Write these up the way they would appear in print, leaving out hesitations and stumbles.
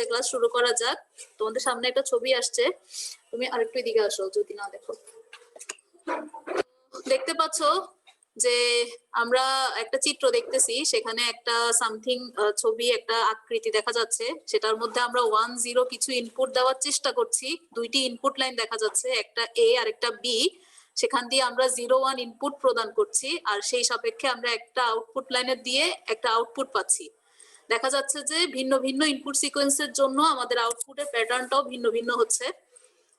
Class শুরু করা যাক। তোমাদের সামনে একটা ছবি আসছে, তুমি আরেকটু এদিকে আসো যদি না দেখো। দেখতে পাচ্ছ যে আমরা একটা চিত্র দেখতেছি, সেখানে একটা সামথিং ছবি, একটা আকৃতি দেখা যাচ্ছে, সেটার মধ্যে আমরা 1 0 কিছু ইনপুট দেওয়ার চেষ্টা করছি। দুইটি ইনপুট লাইন দেখা যাচ্ছে, একটা এ আর একটা বি। সেখান দিয়ে আমরা 0 1 ইনপুট প্রদান করছি, আর সেই সাপেক্ষে আমরা একটা আউটপুট লাইনের দিয়ে একটা আউটপুট পাচ্ছি। দেখা যাচ্ছে যে ভিন্ন ভিন্ন ইনপুট সিকোয়েন্সের জন্য আমাদের আউটপুটের প্যাটার্নটাও ভিন্ন ভিন্ন হচ্ছে।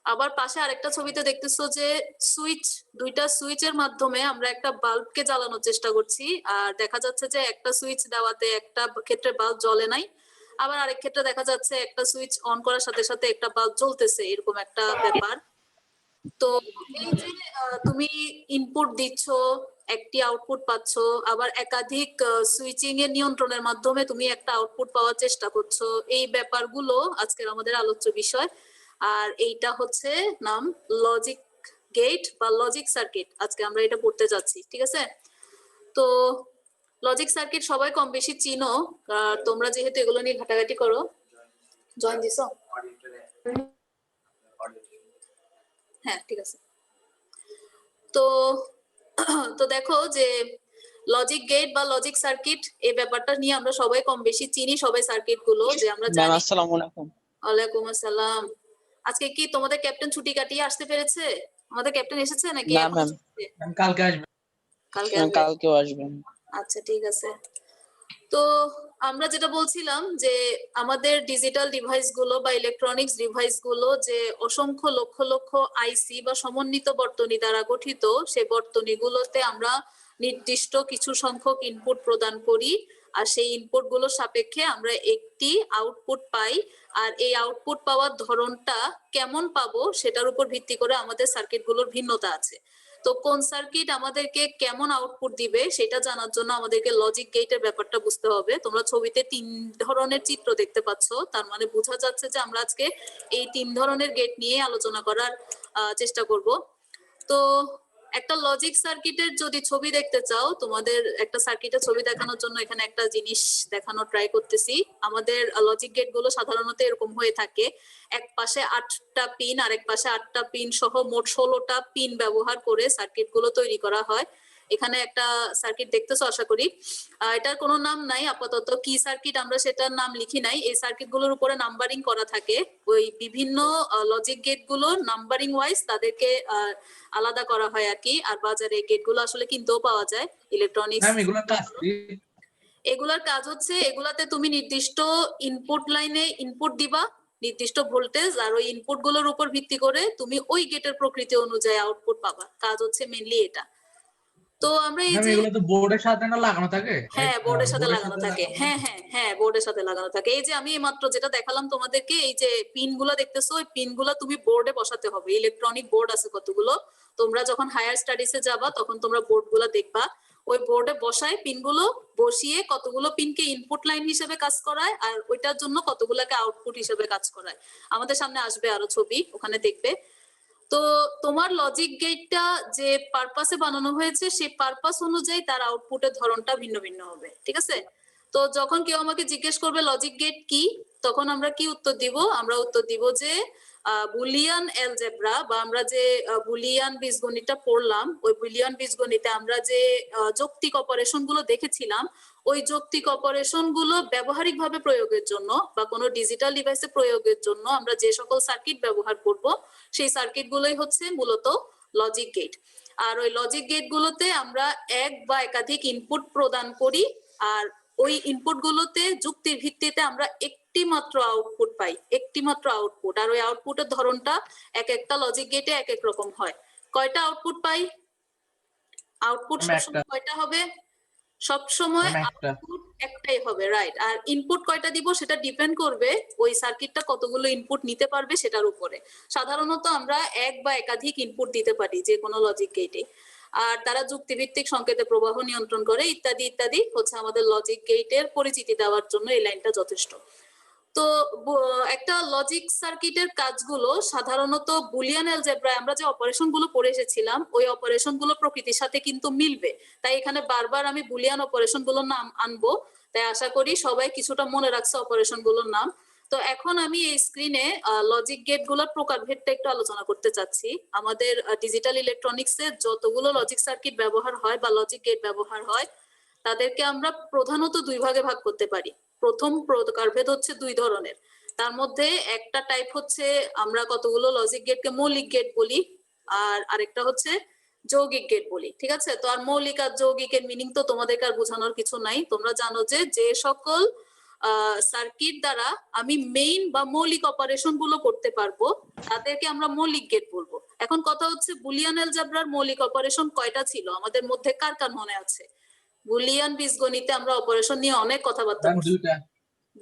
আবার পাশে আরেকটা ছবিতে দেখতেছো যে সুইচ, দুইটা সুইচের মাধ্যমে আমরা একটা বাল্বকে জ্বালানোর চেষ্টা করছি, আর দেখা যাচ্ছে যে একটা সুইচ দেওয়াতে একটা ক্ষেত্রে বাল্ব জ্বলে নাই, আবার আরেক ক্ষেত্রে দেখা যাচ্ছে একটা সুইচ অন করার সাথে সাথে একটা বাল্ব জ্বলতেছে, এরকম একটা ব্যাপার। তো এই যে তুমি ইনপুট দিচ্ছ, একটি আউটপুট পাচ্ছ, আবার একাধিক সুইচিং এর নিয়ন্ত্রণের মাধ্যমে তুমি একটা আউটপুট পাওয়ার চেষ্টা করছো, এই ব্যাপারগুলো আজকের আমাদের আলোচ্য বিষয়। আর এইটা হচ্ছে নাম লজিক গেট বা লজিক সার্কিট। আজকে আমরা এটা পড়তে যাচ্ছি, ঠিক আছে? তো লজিক সার্কিট সবাই কম বেশি চিনো, তোমরা যেহেতু এগুলো নিয়ে ঘাটাঘাটি করো। জয়েন দিছো? হ্যাঁ, ঠিক আছে। তো তো দেখো যে লজিক গেট বা লজিক সার্কিট, এই ব্যাপারটা নিয়ে আমরা সবাই কম বেশি চিনি, সবাই সার্কিট গুলো যে আমরা জানি। আসসালামু আলাইকুম। ওয়ালাইকুম আসসালাম। আজকে কি তোমাদের ক্যাপ্টেন ছুটি কাটিয়ে আসতে পেরেছে? আমাদের ক্যাপ্টেন এসেছে নাকি? না ম্যাম, কালকে আসবে। কালকেও আসবেন। আচ্ছা, ঠিক আছে। তো আমরা যেটা বলছিলাম যে আমাদের ডিজিটাল ডিভাইস গুলো বা ইলেকট্রনিক্স ডিভাইস গুলো যে অসংখ্য লক্ষ লক্ষ আইসি বা সমন্বিত বর্তনী দ্বারা গঠিত, সেই বর্তনী গুলোতে আমরা নির্দিষ্ট কিছু সংখ্যক ইনপুট প্রদান করি, আর সেই ইনপুট গুলোর সাপেক্ষে আমরা একটি আউটপুট পাই। আর এই আউটপুট পাওয়ার ধরনটা কেমন পাবো সেটার উপর ভিত্তি করে আমাদের সার্কিট গুলোর ভিন্নতা আছে। তো কোন সার্কিট আমাদেরকে কেমন আউটপুট দিবে সেটা জানার জন্য আমাদেরকে লজিক গেটের ব্যাপারটা বুঝতে হবে। তোমরা ছবিতে 3 ধরনের চিত্র দেখতে পাচ্ছ, তার মানে বোঝা যাচ্ছে যে আমরা আজকে এই 3 ধরনের গেট নিয়ে আলোচনা করার চেষ্টা করব। তো একটা লজিক সার্কিটের যদি ছবি দেখতে চাও, তোমাদের একটা সার্কিটের ছবি দেখানোর জন্য এখানে একটা জিনিস দেখানোর ট্রাই করতেছি। আমাদের লজিক গেট গুলো সাধারণত এরকম হয়ে থাকে, এক পাশে 8টা পিন আর এক পাশে 8টা পিন সহ মোট 16টা পিন ব্যবহার করে সার্কিট গুলো তৈরি করা হয়। এখানে একটা সার্কিট দেখতেছো আশা করি। এটার কোনো নাম নাই আপাতত, কি সার্কিট আমরা সেটার নাম লিখি নাই। এই সার্কিট গুলোর উপরে নাম্বারিং করা থাকে, ওই বিভিন্ন লজিক গেট গুলো নাম্বারিং ওয়াইজ তাদেরকে আলাদা করা হয় আর কি। আর বাজারে গেট গুলো আসলে কিনতেও পাওয়া যায় ইলেকট্রনিক্স। এগুলার কাজ হচ্ছে, এগুলাতে তুমি নির্দিষ্ট ইনপুট লাইনে ইনপুট দিবা নির্দিষ্ট ভোল্টেজ, আর ওই ইনপুট গুলোর উপর ভিত্তি করে তুমি ওই গেটের প্রকৃতি অনুযায়ী আউটপুট পাবা। কাজ হচ্ছে মেইনলি এটা। তো আমরা এই যে এগুলো তো বোর্ডের সাথে না লাগানো থাকে? হ্যাঁ, বোর্ডের সাথে লাগানো থাকে। হ্যাঁ হ্যাঁ হ্যাঁ, বোর্ডের সাথে লাগানো থাকে। এই যে আমি এইমাত্র যেটা দেখালাম তোমাদেরকে, এই যে পিন গুলা দেখতেছো, ওই পিন গুলা তুমি বোর্ডে বসাতে হবে। ইলেকট্রনিক বোর্ড আছে কতগুলো, তোমরা যখন হায়ার স্টাডিজে যাবা তখন তোমরা বোর্ড গুলা দেখবা। ওই বোর্ডে বসায় পিনগুলো বসিয়ে কতগুলো পিনকে ইনপুট লাইন হিসেবে কাজ করায়, আর ওইটার জন্য কতগুলোকে আউটপুট হিসেবে কাজ করায়। আমাদের সামনে আসবে আরো ছবি, ওখানে দেখবে। তো তোমার লজিক গেটটা যে পারপাসে বানানো হয়েছে, সেই পারপাস অনুযায়ী তার আউটপুটের ধরনটা ভিন্ন ভিন্ন হবে, ঠিক আছে? তো যখন কেউ আমাকে জিজ্ঞেস করবে লজিক গেট কি, তখন আমরা কি উত্তর দিব? আমরা উত্তর দিব যে বুলিয়ান অ্যালজেব্রা, বা আমরা যে বুলিয়ান বীজগণিতটা পড়লাম, ওই বুলিয়ান বীজগণিতে আমরা যে যৌক্তিক অপারেশন গুলো দেখেছিলাম, ওই যৌক্তিক অপারেশন গুলো ব্যবহারিক ভাবে প্রয়োগের জন্য বা কোনো ডিজিটাল ডিভাইসে প্রয়োগের জন্য আমরা যে সকল সার্কিট ব্যবহার করব, সেই সার্কিট গুলোই হচ্ছে মূলত লজিক গেট। আর ওই লজিক গেট গুলোতে আমরা এক বা একাধিক ইনপুট প্রদান করি, আর ওই ইনপুট গুলোতে যুক্তির ভিত্তিতে আমরা একটি মাত্র আউটপুট পাই, একটি মাত্র আউটপুট। আর ওই আউটপুটের ধরনটা এক একটা লজিক গেটে এক এক রকম হয়। কয়টা আউটপুট পাই? আউটপুট সবসময় কয়টা হবে? সবসময় আউটপুট একটাই হবে, রাইট। আর ইনপুট কয়টা দিব সেটা ডিপেন্ড করবে ওই সার্কিটটা কতগুলো ইনপুট নিতে পারবে সেটার উপরে। সাধারণত আমরা এক বা একাধিক ইনপুট দিতে পারি যে কোনো লজিক গেটে, আর তারা যুক্তিভিত্তিক সংকেতে প্রবাহ নিয়ন্ত্রণ করে, ইত্যাদি ইত্যাদি হচ্ছে আমাদের লজিক গেটের পরিচিতি দেওয়ার জন্য এই লাইনটা যথেষ্ট। তো একটা লজিক সার্কিটের কাজগুলো সাধারণত বুলিয়ান অ্যালজেব্রায় আমরা যে অপারেশন গুলো পড়ে এসেছিলাম, ওই অপারেশন গুলো প্রকৃতির সাথে কিন্তু মিলবে। তাই এখানে বারবার আমি বুলিয়ান অপারেশন গুলোর নাম আনবো, তাই আশা করি সবাই কিছুটা মনে রাখছে অপারেশন গুলোর নাম। তো এখন আমি এই স্ক্রিনে লজিক গেট গুলোর প্রকারভেদটা একটু আলোচনা করতে চাচ্ছি। আমাদের ডিজিটাল ইলেকট্রনিক্স এর যতগুলো লজিক সার্কিট ব্যবহার হয় বা লজিক গেট ব্যবহার হয় তাদেরকে আমরা প্রধানত দুই ভাগে ভাগ করতে পারি। প্রথম প্রকারভেদ হচ্ছে দুই ধরনের। তার মধ্যে একটা টাইপ হচ্ছে আমরা কতগুলো লজিক গেটকে মৌলিক গেট বলি, আর আরেকটা হচ্ছে যৌগিক গেট বলি। ঠিক আছে, তো আর মৌলিক আর যৌগিকের মিনিং তো তোমাদেরকে আর বোঝানোর কিছু নাই। তোমরা জানো যে যে সকল সার্কিট দ্বারা আমি মেইন বা মৌলিক অপারেশন গুলো করতে পারবো তাদেরকে আমরা মৌলিক গেট বলবো। এখন কথা হচ্ছে বুলিয়ান অ্যালজেব্রার মৌলিক অপারেশন কয়টা ছিল আমাদের মধ্যে কার কার মনে আছে? বুলিয়ান বীজগণিতে আমরা অপারেশন নিয়ে অনেক কথাবার্তা ম্যাম বলছি। দুইটা।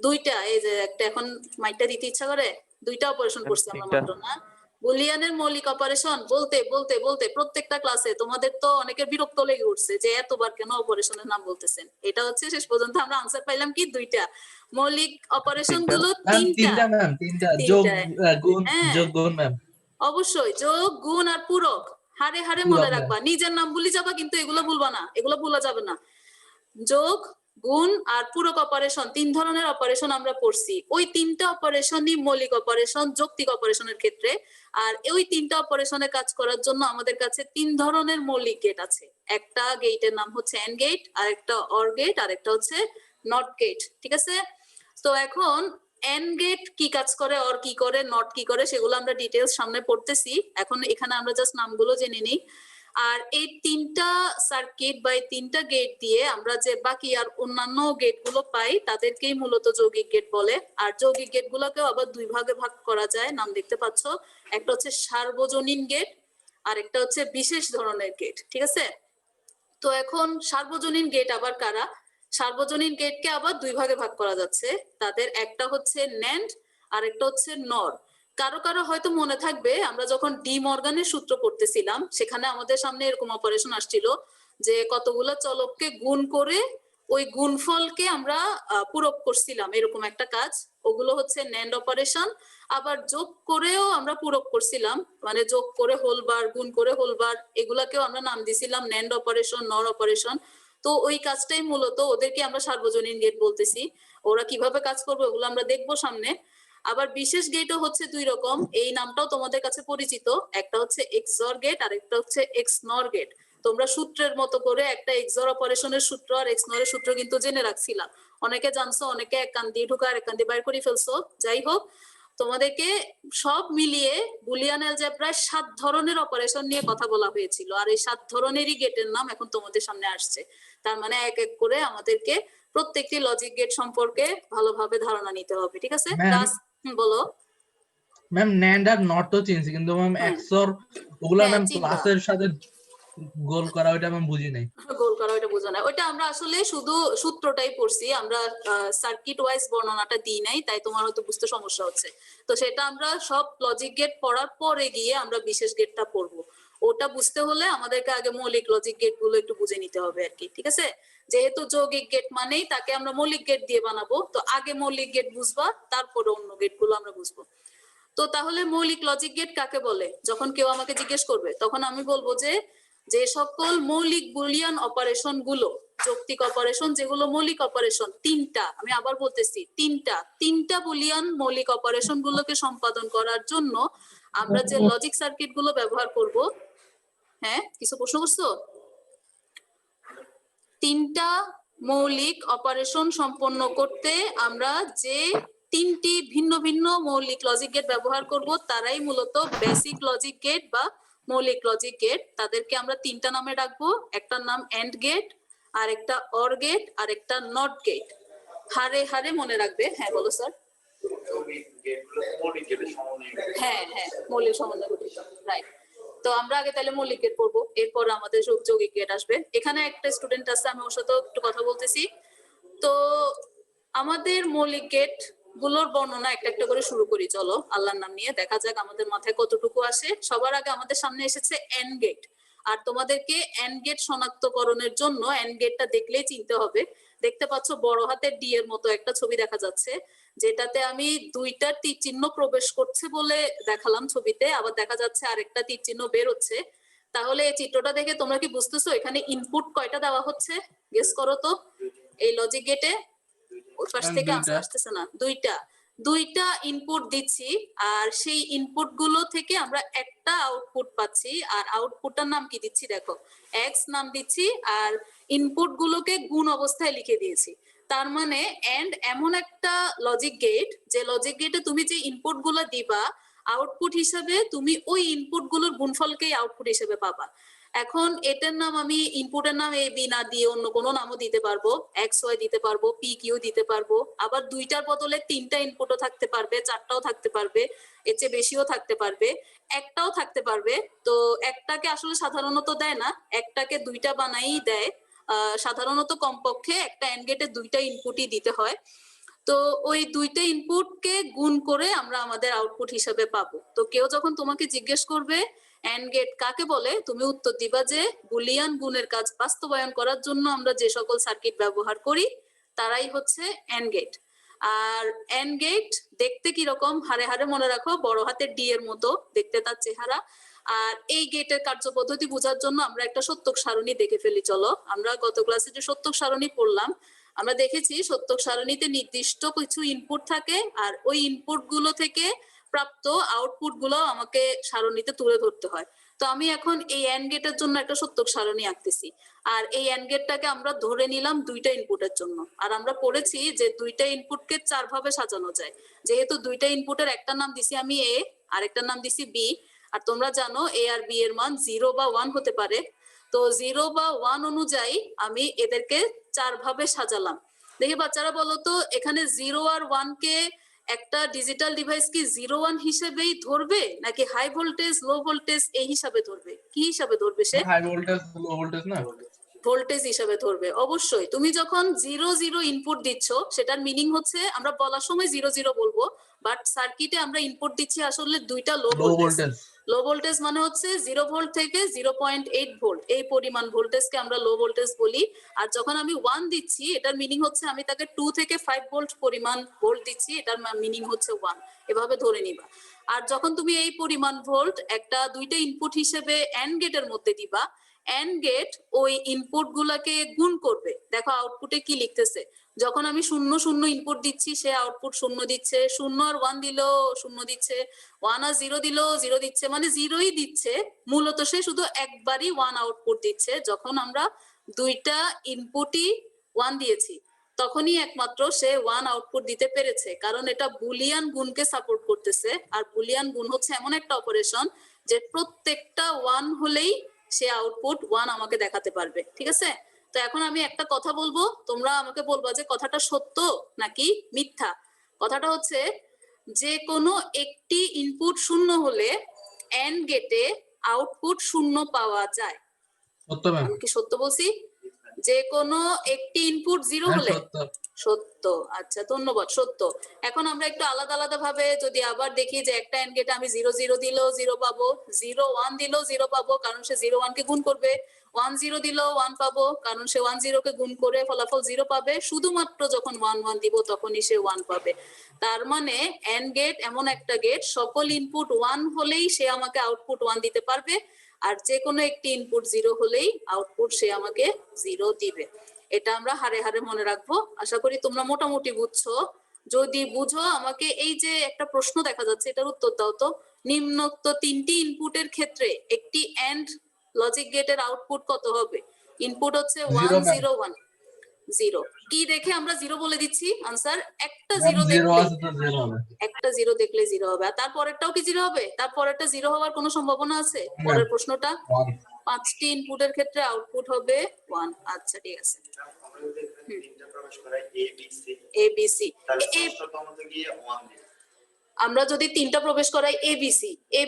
দুইটা, এই যে একটা এখন মাইকটা দিতে ইচ্ছা করে, দুইটা অপারেশন করছি আমরা মাত্র না। বুলিয়ানের মৌলিক অপারেশন বলতে বলতে বলতে প্রত্যেকটা ক্লাসে তোমাদের তো অনেকের বিরক্ত লেগে উঠছে যে এতবার কেন অপারেশনের নাম বলতেছেন। এটা হচ্ছে শেষ পর্যন্ত আমরা আনসার পাইলাম কি দুইটা। মৌলিক অপারেশন গুলো ম্যাম তিনটা। তিনটা, ম্যাম তিনটা, যোগ গুণ, হ্যাঁ যোগ গুণ ম্যাম। অবশ্যই যোগ গুণ আর পূরক হারে হারে পূরক, মনে ম্যাম। রাখবা, নিজের নাম ভুলে যাবা কিন্তু এগুলো ভুলবা না, এগুলো ভুলা যাবে না। যোগ গুণ আর পূরক অপারেশন, তিন ধরনের অপারেশন আমরা পড়ছি। ওই তিনটা অপারেশনই মৌলিক অপারেশন যৌক্তিক অপারেশনের ক্ষেত্রে। আর ওই তিনটা অপারেশনে কাজ করার জন্য আমাদের কাছে তিন ধরনের মৌলিক গেট আছে। একটা গেটের নাম হচ্ছে এন্ড গেট, আর একটা অর গেট, আর একটা হচ্ছে নট গেট। ঠিক আছে, তো এখন এন্ড গেট কি কাজ করে, অর কি করে, নট কি করে, সেগুলো আমরা ডিটেইলস সামনে পড়তেছি। এখন এখানে আমরা জাস্ট নামগুলো জেনে নিই। আর এই তিনটা সার্কিট বা এই তিনটা গেট দিয়ে আমরা যে বাকি আর অন্যান্য গেট গুলো পাই তাদেরকেই মূলত যৌগিক গেট বলে। আর যৌগিক গেট গুলোকেও আবার দুই ভাগে ভাগ করা যায়, নাম দেখতে পাচ্ছ। একটা হচ্ছে সার্বজনীন গেট আর একটা হচ্ছে বিশেষ ধরনের গেট। ঠিক আছে, তো এখন সার্বজনীন গেট আবার কারা? সার্বজনীন গেটকে আবার দুই ভাগে ভাগ করা যাচ্ছে। তাদের একটা হচ্ছে ন্যান্ড আর একটা হচ্ছে নর। কারো কারো হয়তো মনে থাকবে আমরা যখন ডি মর্গানের সূত্র পড়তেছিলাম সেখানে আমাদের সামনে এরকম অপারেশন আসছিল যে কতগুলো চলককে গুণ করে ওই গুণফলকে আমরা পূরক করছিলাম, এরকম একটা কাজ। ওগুলো হচ্ছে ন্যান্ড অপারেশন। আবার যোগ করেও আমরা পূরক করছিলাম, মানে যোগ করে হোলবার, গুণ করে হোলবার, এগুলাকেও আমরা নাম দিছিলাম ন্যান্ড অপারেশন, নর অপারেশন। তো ওই কাজটাই মূলত ওদেরকে আমরা সার্বজনীন গেট বলতেছি। ওরা কিভাবে কাজ করবে ওগুলো আমরা দেখবো সামনে। আবার বিশেষ গেটও হচ্ছে দুই রকম, এই নামটাও তোমাদের কাছে পরিচিত। একটা হচ্ছে এক্সর গেট আর একটা হচ্ছে এক্সনর গেট। তোমরা সূত্রের মতো করে একটা এক্সর অপারেশনের সূত্র আর এক্সনরের সূত্র কিন্তু জেনে রাখছিলা। অনেকে জানছো, অনেকে এক কান দিয়ে ঢুকা আর এক কান দিয়ে বাইর করে ফেলছো। যাই হোক, তোমাদেরকে সব মিলিয়ে বুলিয়ান অ্যালজেব্রায় 7 ধরনের অপারেশন নিয়ে কথা বলা হয়েছিল। আর এই 7 ধরনেরই গেটের নাম এখন তোমাদের সামনে আসছে। তার মানে এক এক করে আমাদেরকে প্রত্যেকটি লজিক গেট সম্পর্কে ভালোভাবে ধারণা নিতে হবে। ঠিক আছে, বলো। ম্যাম ন্যান্ড আর নট তো চিনছি, কিন্তু ম্যাম হ্যাঁ। এক্সর ওগুলা হ্যাঁ, ম্যাম চিনবা। প্লাসের সাথে গোল করা ওইটা ম্যাম বুঝি নাই। গোল করা ওইটা বোঝা না, ওইটা আমরা আসলে শুধু সূত্রটাই পড়ছি, আমরা সার্কিট ওয়াইজ বর্ণনাটা দিই নাই, তাই তোমার হয়তো বুঝতে সমস্যা হচ্ছে। তো সেটা আমরা সব লজিক গেট পড়ার পরে গিয়ে আমরা বিশেষ গেটটা পড়বো। ওটা বুঝতে হলে আমাদেরকে আগে মৌলিক লজিক গেট গুলো একটু বুঝে নিতে হবে আর কি। ঠিক আছে, যেহেতু যৌগিক গেট মানেই তাকে আমরা মৌলিক গেট দিয়ে বানাবো, তো আগে মৌলিক গেট বুঝবা তারপরে অন্য গেট গুলো আমরা বুঝবো। তো তাহলে মৌলিক লজিক গেট কাকে বলে? যখন কেউ আমাকে জিজ্ঞেস করবে তখন আমি বলবো যে যে সকল মৌলিক বুলিয়ান অপারেশন গুলো, যৌক্তিক অপারেশন যেগুলো মৌলিক অপারেশন তিনটা, আমি আবার বলতেছি তিনটা বুলিয়ান মৌলিক অপারেশন গুলোকে সম্পাদন করার জন্য আমরা যে লজিক সার্কিট গুলো ব্যবহার করব। হ্যাঁ, কিছু প্রশ্ন করছো? তিনটা মৌলিক অপারেশন সম্পন্ন করতে আমরা যে তিনটি ভিন্ন ভিন্ন মৌলিক লজিক গেট ব্যবহার করব তারাই মূলত বেসিক লজিক গেট বা মৌলিক লজিক গেট। তাদেরকে আমরা তিনটা নামে ডাকবো, একটার নাম এন্ড গেট, আর একটা অর গেট, আর একটা নট গেট। হারে হারে মনে রাখবে। হ্যাঁ বলো স্যার। হ্যাঁ হ্যাঁ, মৌলিক সমন্বয় গঠিত, রাইট। তো আমরা আগে তাহলে মৌলিক গেট পড়বো, এরপর আমাদের যৌগিক গেট আসবে। এখানে একটা স্টুডেন্ট আছে, আমি ওর সাথে একটু কথা বলতেছি। তো আমাদের মৌলিক গেট গুলোর বর্ণনা একটা একটা করে শুরু করি, চলো আল্লাহর নাম নিয়ে, দেখা যাক আমাদের মাথায় কতটুকু আসে। সবার আগে আমাদের সামনে এসেছে এন্ড গেট। আর তোমাদেরকে এন্ড গেট শনাক্তকরণের জন্য এন্ড গেটটা দেখলেই চিনতে হবে। দেখতে পাচ্ছ বড় হাতের ডি এর মতো একটা ছবি দেখা যাচ্ছে, যেটাতে আমি দুইটা তীর চিহ্ন প্রবেশ করছে বলে দেখালাম ছবিতে, আবার দেখা যাচ্ছে আরেকটা তীর চিহ্ন বের হচ্ছে। তাহলে এই চিত্রটা দেখে তোমরা কি বুঝতেছো এখানে ইনপুট কয়টা দেওয়া হচ্ছে? গেস করো তো। এই লজিক গেটে ওই পাশ থেকে আনসার আসতেছে না, দুইটা। দুইটা ইনপুট দিচ্ছি আর সেই ইনপুট গুলো থেকে আমরা একটা আউটপুট পাচ্ছি আর আউটপুটটার নাম কি দিচ্ছি দেখো এক্স নাম দিচ্ছি আর ইনপুট গুলোকে গুণ অবস্থায় লিখে দিয়েছি। তার মানে এন্ড এমন একটা লজিক গেট যে লজিক গেটে তুমি যে ইনপুট গুলো দিবা আউটপুট হিসেবে তুমি ওই ইনপুট গুলোর গুণফলকেই আউটপুট হিসেবে পাবা। এখন এটার নাম আমি ইনপুটের নাম এ বি না দিয়ে অন্য কোনো নামও দিতে পারবো, এক্স ওয়াই দিতে পারবো, পি কিউ দিতে পারবো, আবার দুইটার বদলে তিনটা ইনপুটও থাকতে পারবে, চারটাও থাকতে পারবে, এর চেয়ে বেশিও থাকতে পারবে, একটাও থাকতে পারবে। তো একটাকে আসলে সাধারণত দেয় না, একটাকে দুইটা বানাই দেয়। সাধারণত কমপক্ষে একটা এন্ড গেটে দুইটা ইনপুটই দিতে হয়। তো ওই দুইটা ইনপুটকে গুণ করে আমরা আমাদের আউটপুট হিসাবে পাবো। তো কেউ যখন তোমাকে জিজ্ঞেস করবে এন্ড গেট কাকে বলে, তুমি উত্তর দিবা যে বুলিয়ান গুণের কাজ বাস্তবায়ন করার জন্য আমরা যে সকল সার্কিট ব্যবহার করি তারাই হচ্ছে এন্ড গেট। আর এন্ড গেট দেখতে কিরকম হারে হারে মনে রাখো, বড় হাতের ডি এর মতো দেখতে তার চেহারা। আর এই গেটের কার্যপদ্ধতি বোঝার জন্য আমরা একটা সত্যক সারণী দেখে ফেলি। চলো, আমরা গত ক্লাসে যে সত্যক সারণী পড়লাম আমরা দেখেছি সত্যক সারণীতে নির্দিষ্ট কিছু ইনপুট থাকে আর ওই ইনপুট গুলো থেকে প্রাপ্ত আউটপুট গুলো আমাকে সারণীতে তুলে ধরতে হয়। তো আমি এখন এই এন্ড গেটের জন্য একটা সত্যক সারণী আঁকতেছি আর এই এন্ড গেটটাকে আমরা ধরে নিলাম দুইটা ইনপুটের জন্য। আর আমরা পড়েছি যে দুইটা ইনপুটকে চার ভাবে সাজানো যায়। যেহেতু দুইটা ইনপুটের একটা নাম দিছি আমি এ আর একটা নাম দিছি বি, আর তোমরা জানো এ আর বি এর মান 0 বা 1 হতে পারে। তো 0 বা 1 অনুযায়ী আমি এদেরকে চার ভাবে সাজালাম। দেখি বাচ্চারা বলো তো এখানে 0 আর 1 কে একটা ডিজিটাল ডিভাইস কি 0-1 হিসেবেই ধরবে নাকি হাই ভোল্টেজ লো ভোল্টেজ এই হিসাবে ধরবে? কি হিসাবে ধরবে সে? হাই ভোল্টেজ লো ভোল্টেজ না, ভোল্টেজ হিসাবে ধরবে। অবশ্যই তুমি যখন 0-0 ইনপুট দিচ্ছ সেটার মিনিং হচ্ছে আমরা বলার সময় 0-0 বলবো, বাট সার্কিটে আমরা ইনপুট দিচ্ছি আসলে দুইটা low low voltage. Voltage low voltage মানে হচ্ছে 0 ভোল্ট থেকে 0.8 ভোল্ট এই পরিমাণ ভোল্টেজকে আমরা লো ভোল্টেজ বলি। আর যখন আমি 1 দিচ্ছি এটার মিনিং হচ্ছে আমি তাকে 2 থেকে 5 ভোল্ট পরিমাণ ভোল্ট দিচ্ছি, এটার মিনিং হচ্ছে 1, এভাবে ধরে নিবা। আর যখন তুমি এই পরিমাণ ভোল্ট একটা দুইটা ইনপুট হিসেবে এন্ড গেটের মধ্যে দিবা, এন্ড গেট ওই ইনপুট গুলাকে গুণ করবে। দেখো আউটপুটে কি লিখতেছে, যখন আমি 0-0 ইনপুট দিচ্ছি সে আউটপুট 0 দিচ্ছে, 0 আর 1 দিল 0 দিচ্ছে, 1 আর 0 দিল 0 দিচ্ছে, মানে 0ই দিচ্ছে। মূলত সে শুধু একবারই 1 আউটপুট দিচ্ছে। যখন আমরা দুইটা ইনপুটই 1 দিয়েছি তখনই একমাত্র সে 1 আউটপুট দিতে পেরেছে, কারণ এটা বুলিয়ান গুণকে সাপোর্ট করতেছে। আর বুলিয়ান গুণ হচ্ছে এমন একটা অপারেশন যে প্রত্যেকটা 1 হলেই সে আউটপুট 1 আমাকে দেখাতে পারবে। ঠিক আছে? তো এখন আমি একটা কথা বলবো, তোমরা আমাকে বলবা যে কথাটা সত্য নাকি মিথ্যা। কথাটা হচ্ছে যে কোনো একটি ইনপুট 0 হলে এন্ড গেটে আউটপুট 0 পাওয়া যায়। সত্য ম্যাম, আমি কি সত্য বলছি? যে কোনো একটি ইনপুট 0 হলে সত্য। সত্য। আচ্ছা ধন্যবাদ, সত্য। এখন আমরা একটু আলাদা আলাদা ভাবে যদি আবার দেখি যে একটা এন্ড গেটে আমি 0-0 দিলেও 0 পাবো, 0-1 দিলেও 0 পাবো কারণ সে 0-1 কে গুণ করবে, 1-0 দিলেও 1 পাবো কারণ সে 1-0 কে গুণ করে ফলাফল 0 পাবে। শুধুমাত্র যখন 1-1 দিব তখনই সে 1 পাবে। তার মানে এন্ড গেট এমন একটা গেট সকল ইনপুট 1 হলেই সে আমাকে আউটপুট 1 দিতে পারবে, আর যে কোনো একটি ইনপুট 0 হলেই আউটপুট সে আমাকে 0 দিবে। এটা আমরা হারে হারে মনে রাখবো। আশা করি তোমরা মোটামুটি বুঝছো। যদি বুঝো আমাকে এই যে একটা প্রশ্ন দেখা যাচ্ছে এটার উত্তর দাও তো। নিম্নোক্ত তিনটি ইনপুটের ক্ষেত্রে একটি এন্ড লজিক গেটের আউটপুট কত হবে? ইনপুট হচ্ছে 1 0 1 0। কি দেখে আমরা 0 বলে দিচ্ছি আনসার? একটা 0 দেখলে, একটা 0 দেখলে 0 হবে। আর তারপরেরটাও কি 0 হবে? তারপরেরটা 0 হওয়ার কোনো সম্ভাবনা আছে? পরের প্রশ্নটা 5টি ইনপুটের ক্ষেত্রে আউটপুট হবে 1। আচ্ছা ঠিক আছে। ABC আমরা যদি তিনটা প্রবেশ করাই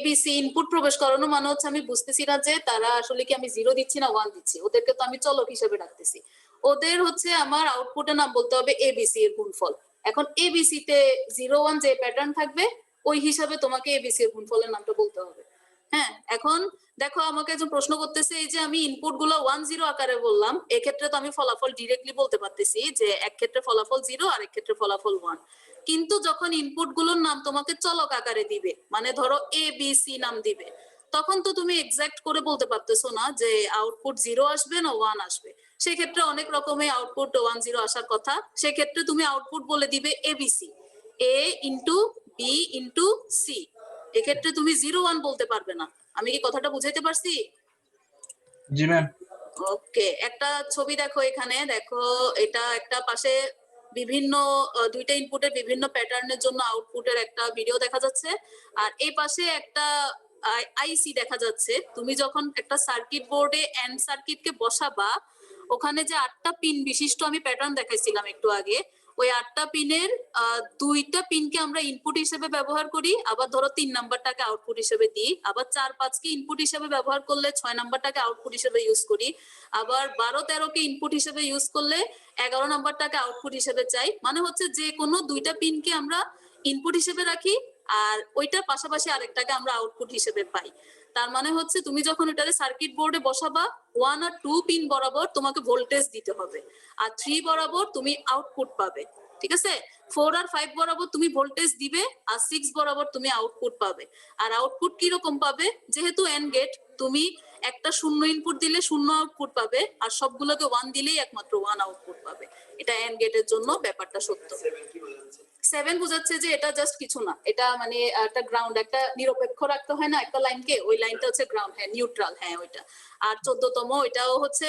ABC ইনপুট প্রবেশ করানো মানে হচ্ছে আমি বুঝতেছি না যে তারা আসলে কি আমি 0 দিচ্ছি না 1 দিচ্ছি, ওদেরকে তো আমি চলক হিসেবে রাখতেছি। ওদের হচ্ছে আমার আউটপুটের নাম বলতে হবে ABC এর গুণফল। এখন ABC তে 0-1 যে প্যাটার্ন থাকবে ওই হিসাবে তোমাকে ABC এর গুণফলের নামটা বলতে হবে। হ্যাঁ, এখন দেখো আমাকে একজন প্রশ্ন করতেছে এই যে আমি ইনপুট গুলো 1-0 আকারে বললাম, এক্ষেত্রে তো আমি ফলাফল ডিরেক্টলি বলতে পারতেছি যে এক ক্ষেত্রে ফলাফল 0 আর এক ক্ষেত্রে ফলাফল 1। কিন্তু যখন ইনপুট গুলোর নাম তোমাকে চলক আকারে দিবে, মানে ধরো ABC নাম দিবে, তখন তো তুমি এক্সাক্ট করে বলতে পারতেছো না যে আউটপুট 0 আসবে না 1 আসবে। সেক্ষেত্রে অনেক রকমের আউটপুট 1-0 আসার কথা, সেক্ষেত্রে তুমি আউটপুট বলে দিবে ABC। এ ইন্টু বি ইন্টু সি। এক্ষেত্রে তুমি 0 1 বলতে পারবে না। আমি কি কথাটা বুঝাইতে পারছি? জি ম্যাম। ওকে, একটা ছবি দেখো, এখানে দেখো, এটা একটা পাশে বিভিন্ন দুইটা ইনপুটের বিভিন্ন প্যাটার্নের জন্য আউটপুটের একটা ভিডিও দেখা যাচ্ছে, আর এই পাশে একটা আইসি দেখা যাচ্ছে। তুমি যখন একটা সার্কিট বোর্ডে এন্ড সার্কিটকে বসাবা, ওখানে যে 8টা পিন বিশিষ্ট আমি প্যাটার্ন দেখাইছিলাম একটু আগে, ওই 8টা পিনের 2টা পিনকে আমরা ইনপুট হিসেবে ব্যবহার করি, আবার ধরো 3 নাম্বারটাকে আউটপুট হিসেবে দিই, আবার 4 5 কে ইনপুট হিসেবে ব্যবহার করলে 6 নাম্বারটাকে আউটপুট হিসেবে ইউজ করি, আবার 12 13 কে ইনপুট হিসেবে ইউজ করলে 11 নাম্বারটাকে আউটপুট হিসেবে চাই। মানে হচ্ছে যে কোনো 2টা পিনকে আমরা ইনপুট হিসেবে রাখি, আর ওইটার পাশাপাশি আরেকটাকে আমরা আউটপুট হিসেবে পাই। তার মানে হচ্ছে তুমি যখন এটারে সার্কিট বোর্ডে বসাবা, 1 আর 2 পিন বরাবর তোমাকে ভোল্টেজ দিতে হবে, আর 3 বরাবর তুমি আউটপুট পাবে, ঠিক আছে? 4 আর 5 বরাবর তুমি ভোল্টেজ দিবে, আর 6 বরাবর তুমি আউটপুট পাবে। আর আউটপুট কি রকম পাবে? যেহেতু এন্ড গেট, তুমি একটা 0 ইনপুট দিলে 0 আউটপুট পাবে, আর সবগুলোকে 1 দিলেই একমাত্র 1 আউটপুট পাবে। এটা এন্ড গেটের জন্য ব্যাপারটা সত্য। 7 বোঝাচ্ছে যে এটা জাস্ট কিছু না, এটা মানে একটা গ্রাউন্ড, একটা নিরপেক্ষ রাখতে হয় না একটা লাইনকে, ওই লাইনটা হচ্ছে গ্রাউন্ড, হ্যাঁ নিউট্রাল, হ্যাঁ ওইটা। আর 14তম, এটাও হচ্ছে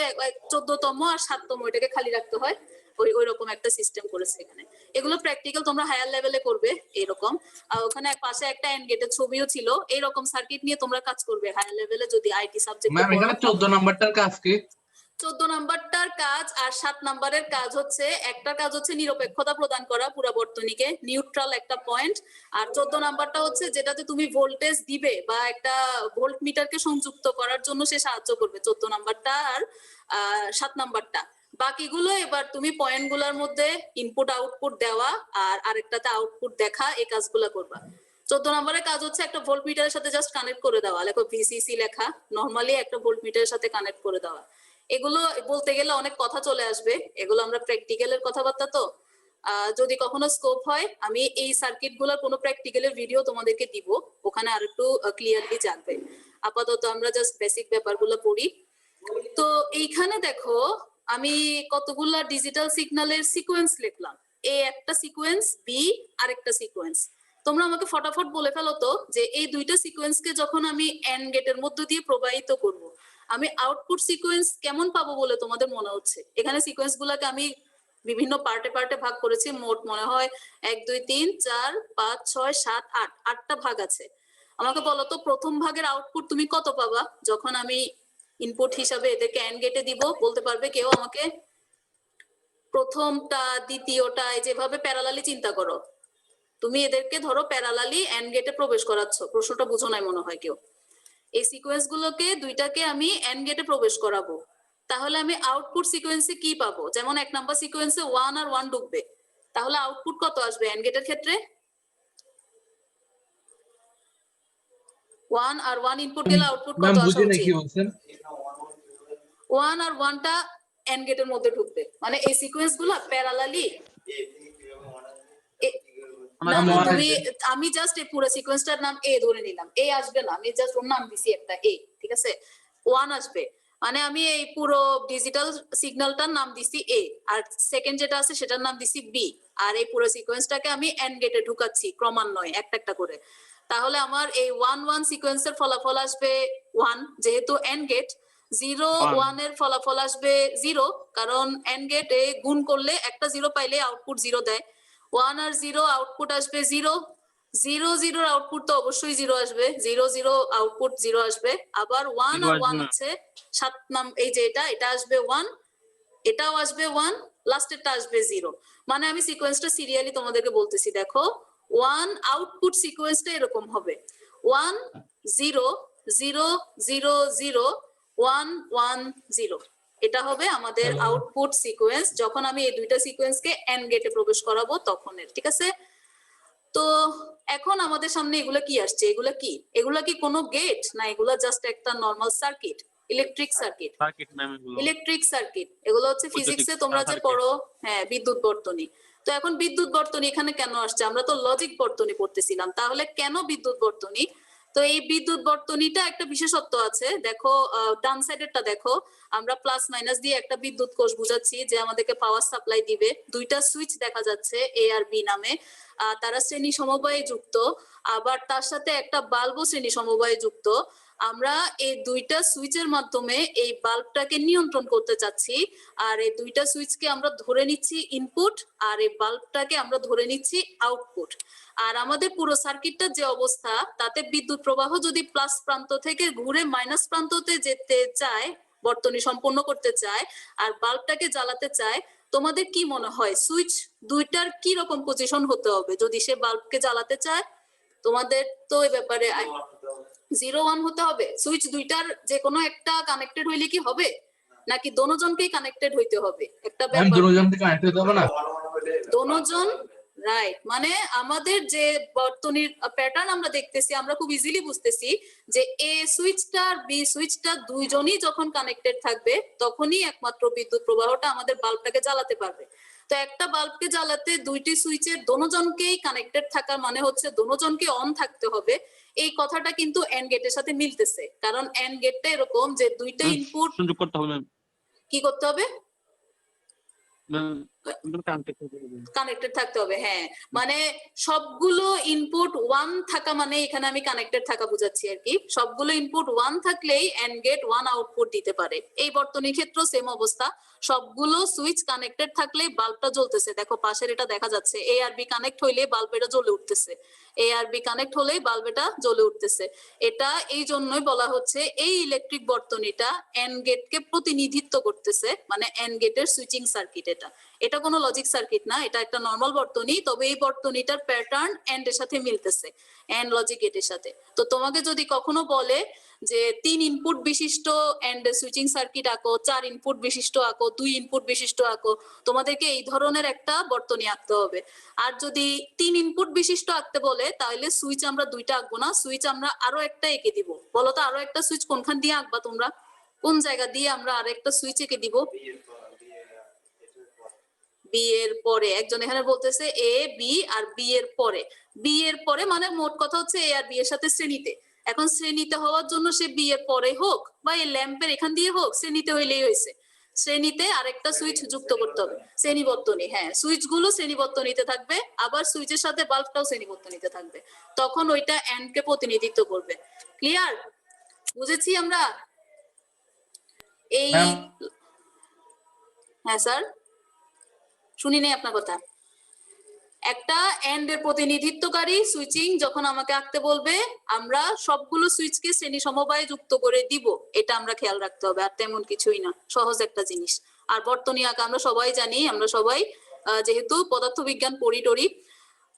14তম আর 7তম, এটাকে খালি রাখতে হয়, ওই রকম একটা সিস্টেম করেছে এখানে। এগুলো প্র্যাকটিক্যাল তোমরা হায়ার লেভেলে করবে এরকম। আর ওখানে পাশে একটা এন্ড গেটের ছবিও ছিল, এইরকম সার্কিট নিয়ে তোমরা কাজ করবে হায়ার লেভেলে যদি আইটি সাবজেক্ট। ম্যাম এখানে 14 নাম্বারটার কাজ কি? 14 নাম্বারটার কাজ আর 7 নাম্বারের কাজ হচ্ছে, একটা কাজ হচ্ছে নিরপেক্ষতা প্রদান করা পুরো বর্তনীকে, নিউট্রাল একটা পয়েন্ট। আর 14 নাম্বারটা হচ্ছে যেটাতে তুমি ভোল্টেজ দিবে বা একটা ভোল্ট মিটারকে সংযুক্ত করার জন্য সে সাহায্য করবে, 14 নাম্বারটা আর 7 নাম্বারটা। বাকিগুলো এবার তুমি পয়েন্টগুলোর মধ্যে ইনপুট আউটপুট দেওয়া আর আরেকটাতে আউটপুট দেখা, এই কাজগুলো করবা। 14 নম্বরের কাজ হচ্ছে একটা ভোল্ট মিটারের সাথে জাস্ট কানেক্ট করে দেওয়া, লেখো ভিসিসি লেখা, নরমালি একটা ভোল্ট মিটারের সাথে কানেক্ট করে দেওয়া। এগুলো বলতে গেলে অনেক কথা চলে আসবে, এগুলো আমরা প্র্যাকটিক্যালের কথাবার্তা তো। যদি কখনো স্কোপ হয়, আমি এই সার্কিট গুলোর কোনো প্র্যাকটিক্যালের ভিডিও তোমাদেরকে দিব, ওখানে আর একটু ক্লিয়ারলি জানবে। আপাতত আমরা জাস্ট বেসিক ব্যাপারগুলো পড়ি। তো এইখানে দেখো, আমি কতগুলা ডিজিটাল সিগন্যালের সিকোয়েন্স লিখলাম। এ একটা সিকোয়েন্স, বি আরেকটা সিকোয়েন্স। তোমরা আমাকে ফটাফট বলে ফেলো তো যে এই দুইটা সিকোয়েন্সকে যখন আমি এন্ড গেটের মধ্য দিয়ে প্রবাহিত করব, আমি আউটপুট সিকোয়েন্স কেমন পাবো বলে তোমাদের মনে হচ্ছে? এখানে সিকোয়েন্স গুলাকে আমি বিভিন্ন পার্টে পার্টে ভাগ করেছি, মোট মনে হয় 1 2 3 4 5 6 7 8 8টা ভাগ আছে। আমাকে বলো তো প্রথম ভাগের আউটপুট তুমি কত পাবা যখন আমি ইনপুট হিসাবে এদেরকে এন্ড গেটে দিব? বলতে পারবে কেউ আমাকে? প্রথমটা দ্বিতীয়টা যেভাবে প্যারালালি চিন্তা করো, তুমি এদেরকে ধরো প্যারালালি এন্ড গেটে প্রবেশ করাচ্ছ, প্রশ্নটা বুঝো নাই মনে হয় কেউ। এই সিকোয়েন্স গুলোকে দুইটাকে আমি এন্ড গেটে প্রবেশ করাবো, তাহলে আমি আউটপুট সিকোয়েন্সে কি পাবো? যেমন 1 নাম্বার সিকোয়েন্সে 1 আর 1 ঢুকবে, তাহলে আউটপুট কত আসবে এন্ড গেটের ক্ষেত্রে? 1 আর 1 ইনপুট গেলে আউটপুট কত আসা বুঝি না উচিত? কি বলছেন। 1 আর 1টা এন্ড গেটের মধ্যে ঢুকবে, মানে এই সিকোয়েন্স গুলো প্যারালালি। তুমি, আমি জাস্ট এই পুরো সিকোয়েন্সটার নাম এ ধরে নিলাম, এ আসবে না, আমি জাস্ট ওর নাম দিছি একটা এ, ঠিক আছে? 1 আসবে, মানে আমি এই পুরো ডিজিটাল সিগন্যালটার নাম দিছি এ, আর সেকেন্ড যেটা আছে সেটার নাম দিছি বি, আর এই পুরো সিকোয়েন্সটাকে আমি এন্ড গেটে ঢুকাচ্ছি ক্রমান্বয়ে একটা একটা করে। তাহলে আমার এই 1 1 সিকোয়েন্সের ফলাফল আসবে 1, যেহেতু এন্ড গেট। 0 1 এর ফলাফল আসবে 0, কারণ এন্ড গেটে গুণ করলে একটা 0 পাইলে আউটপুট 0 দেয়। 1 আর 0 আউটপুট আসবে 0, 0 0 আউটপুট তো অবশ্যই 0 আসবে, 0 0 আউটপুট 0 আসবে। আবার 1 আর 1 আছে 7 এই যে এটা আসবে 1, এটাও আসবে 1, লাস্টেরটা আসবে 0। মানে আমি সিকোয়েন্সটা সিরিয়ালি তোমাদেরকে বলতেছি, দেখো 1 আউটপুট সিকোয়েন্সটা এরকম হবে 1 0 0 0 0 1 1 0। এটা হবে আমাদের আউটপুট সিকোয়েন্স যখন আমি এই দুইটা সিকোয়েন্সকে এন্ড গেটে প্রবেশ করাবো তখনের, ঠিক আছে? তো এখন আমাদের সামনে এগুলো কি আসছে? এগুলো কি? এগুলো কি কোনো গেট না? এগুলো জাস্ট একটা normal circuit, electric circuit. Electric circuit এগুলো হচ্ছে ফিজিক্সে তোমরা যে পড়ো, হ্যাঁ বিদ্যুৎ বর্তনী। তো এখন বিদ্যুৎ বর্তনী এখানে কেন আসছে? আমরা তো লজিক বর্তনী পড়তেছিলাম, তাহলে কেন বিদ্যুৎ বর্তনী? তো এই বিদ্যুৎ বর্তনীটা একটা বিশেষত্ব আছে, দেখো ডান সাইডেরটা দেখো, আমরা প্লাস মাইনাস দিয়ে একটা বিদ্যুৎ কোষ বুঝাচ্ছি যে আমাদেরকে পাওয়ার সাপ্লাই দিবে। দুইটা সুইচ দেখা যাচ্ছে এ আর বি নামে, তারা শ্রেণী সমবায়ে যুক্ত, আবার তার সাথে একটা বাল্বও শ্রেণী সমবায়ে যুক্ত। আমরা এই দুইটা সুইচের মাধ্যমে এই বাল্বটাকে নিয়ন্ত্রণ করতে চাচ্ছি, আর এই দুইটা সুইচকে আমরা ধরে নিচ্ছি ইনপুট, আর এই বাল্বটাকে আমরা ধরে নিচ্ছি আউটপুট। আর আমাদের পুরো সার্কিটটার যে অবস্থা, তাতে বিদ্যুৎ প্রবাহ যদি প্লাস প্রান্ত থেকে ঘুরে মাইনাস প্রান্ততে যেতে চায়, বর্তনী সম্পন্ন করতে চায়, আর বাল্বটাকে জ্বালাতে চায়, তোমাদের কি মনে হয় সুইচ দুইটার কি রকম পজিশন হতে হবে যদি সে বাল্বকে জ্বালাতে চায়? তোমাদের তো এই ব্যাপারে 0 1 হতে হবে। সুইচ দুইটার যে কোনো একটা কানেক্টেড হইলে কি হবে, নাকি দোনোজনকেই কানেক্টেড হইতে হবে? একটা ম্যাম ব্যাপার, দুজনকে কানেক্ট হতে হবে না? দোনোজন, রাইট। মানে আমাদের যে বর্তনীর প্যাটার্ন আমরা দেখতেছি, আমরা খুব ইজিলি বুঝতেছি যে এ সুইচটা আর বি সুইচটা দুইজনই যখন কানেক্টেড থাকবে, তখনই একমাত্র বিদ্যুৎ প্রবাহটা আমাদের বাল্বটাকে জ্বালাতে পারবে। তো একটা বাল্বকে জ্বালাতে দুইটি সুইচের দোনোজনকেই কানেক্টেড থাকার মানে হচ্ছে দোনোজনকে অন থাকতে হবে। এই কথাটা কিন্তু এন্ড গেটের সাথে মিলতেছে, কারণ এন্ড গেটটা এরকম যে দুইটা ইনপুট সংযোগ করতে হবে ম্যাম। কি করতে হবে? কানেক্টেড থাকতে হবে, হ্যাঁ। মানে সবগুলো ইনপুট 1 থাকা মানে এখানে আমি কানেক্টেড থাকা বুঝাচ্ছি আর কি। সবগুলো ইনপুট 1 থাকলেই এন্ড গেট 1 আউটপুট দিতে পারে। এই বর্তনীর ক্ষেত্রে সেম অবস্থা, সবগুলো সুইচ কানেক্টেড থাকলেই বাল্বটা জ্বলতেছে। দেখো পাশের এটা দেখা যাচ্ছে, এ আর বি কানেক্ট হইলে বাল্ব এটা জ্বলে উঠতেছে, এ আর বি কানেক্ট হলেই বাল্ব এটা জ্বলে উঠতেছে। এটা এই জন্যই বলা হচ্ছে এই ইলেকট্রিক বর্তনীটা এন্ড গেটকে প্রতিনিধিত্ব করতেছে, মানে এন্ড গেটের সুইচিং সার্কিট। এটা কোনো লজিক সার্কিট না, এটা একটা নরমাল বর্তনী, তবে এই বর্তনীটার প্যাটার্ন এন্ড এর সাথে মিলতেছে, এন্ড লজিক গেটের সাথে। তো তোমাকে যদি কখনো বলে যে 3 ইনপুট বিশিষ্ট এন্ড সুইচিং সার্কিট আঁকো, 4 ইনপুট বিশিষ্ট আঁকো, 2 ইনপুট বিশিষ্ট আঁকো, তোমাদেরকে এই ধরনের একটা বর্তনী আঁকতে হবে। আর যদি 3 ইনপুট বিশিষ্ট আঁকতে বলে, তাহলে সুইচ আমরা দুইটা আঁকবো না, সুইচ আমরা আরো একটা এঁকে দিব। বলো তো আরো একটা সুইচ কোনখান দিয়ে আঁকবা তোমরা? কোন জায়গা দিয়ে আমরা আরো একটা সুইচ এঁকে দিব? বি এর পরে। একজন এখানে বলতেছে এ বি আর বি এর পরে। বি এর পরে মানে মোট কথা হচ্ছে এ আর বি এর সাথে শ্রেণীতে। এখন শ্রেণীতে হওয়ার জন্য সে বি এর পরে হোক বা এই ল্যাম্পের এখান দিয়ে হোক, শ্রেণীতে হইলেই হয়েছে। শ্রেণীতে আরেকটা সুইচ যুক্ত করতে হবে, শ্রেণীবর্তনী। হ্যাঁ, সুইচ গুলো শ্রেণীবর্তনীতে থাকবে, আবার সুইচের সাথে বাল্বটাও শ্রেণীবর্তনীতে থাকবে, তখন ওইটা এন্ড কে প্রতিনিধিত্ব করবে। ক্লিয়ার? বুঝেছি আমরা? এই হ্যাঁ স্যার, শুনি নেই আপনার কথা। একটা এন্ড এর প্রতিনিধিত্বকারী সুইচিং যখন আমাকে আঁকতে বলবে, আমরা সবগুলো সুইচকে শ্রেণী সমবায়ে যুক্ত করে দিব, এটা আমরা খেয়াল রাখতে হবে। আর তেমন কিছুই না, সহজ একটা জিনিস। আর বর্তনী আঁকা আমরা সবাই জানি, আমরা সবাই যেহেতু পদার্থবিজ্ঞান পড়ি টরি।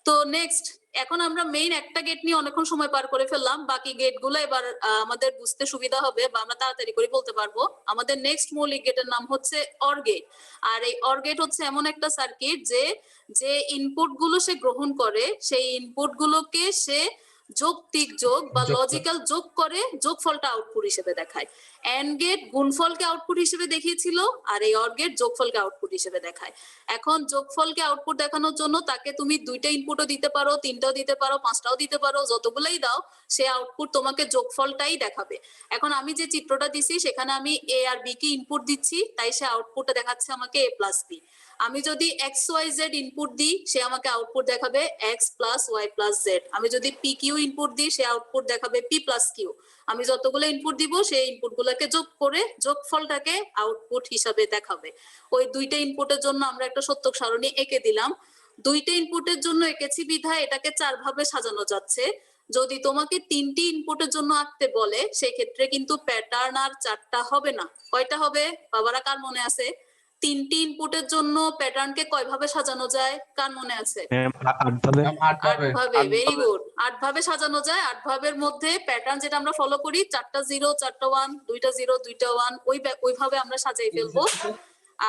তো নেক্সট, এখন আমরা মেইন একটা গেট নিয়ে অনেকক্ষণ সময় পার করে ফেললাম, বাকি গেট গুলো এবার আমাদের বুঝতে সুবিধা হবে বা আমরা তাড়াতাড়ি করে বলতে পারবো। আমাদের নেক্সট মৌলিক গেটের নাম হচ্ছে অর গেট। আর এই অর গেট হচ্ছে এমন একটা সার্কিট যে ইনপুট গুলো সে গ্রহণ করে, সেই ইনপুট গুলোকে সে যৌক্তিক যোগ বা লজিক্যাল যোগ করে যোগফলটা আউটপুট হিসেবে দেখায়। এন্ড গেট গুণফলকে আউটপুট হিসেবে দেখিয়েছিল, আর এই অর গেট যোগফলকে আউটপুট হিসেবে দেখায়। এখন যোগফলকে আউটপুট দেখানোর জন্য তাকে তুমি 2টা ইনপুটও দিতে পারো, 3টাও দিতে পারো, 5টাও দিতে পারো, যতগুলাই দাও সে আউটপুট তোমাকে যোগফলটাই দেখাবে। এখন আমি যে চিত্রটা দিছি সেখানে আমি এ আর বি কে ইনপুট দিচ্ছি, তাই সে আউটপুটটা দেখাচ্ছে আমাকে a প্লাস বি। আমি যদি এক্স ওয়াই জেড ইনপুট দিই, সে আমাকে আউটপুট দেখাবে X plus Y plus Z. আমি যদি পি কিউ ইনপুট দিই, সে আউটপুট দেখাবে পি প্লাস কিউ। আমি যতগুলো ইনপুট দিব, সেই ইনপুট গুলোকে যোগ করে যোগফলটাকে আউটপুট হিসাবে দেখাবে। ওই 2টা ইনপুটের জন্য আমরা একটা সত্যক সারণী এঁকে দিলাম। 2টা ইনপুটের জন্য এঁকেছি বিধায় এটাকে 4 ভাবে সাজানো যাচ্ছে। যদি তোমাকে 3টি ইনপুটের জন্য আঁকতে বলে, সেক্ষেত্রে কিন্তু প্যাটার্ন আর 4টা হবে না। কয়টা হবে বাবারা, কার মনে আছে? 3টি ইনপুটের জন্য প্যাটার্নকে কয় ভাবে সাজানো যায়, কার মনে আছে? 8 ভাবে। ভেরি গুড, 8 ভাবে সাজানো যায়। 8 ভাবের মধ্যে প্যাটার্ন যেটা আমরা ফলো করি, 4টা 0, 4টা 1, 2টা 0, 2টা 1, ওইভাবে আমরা সাজাই ফেলবো।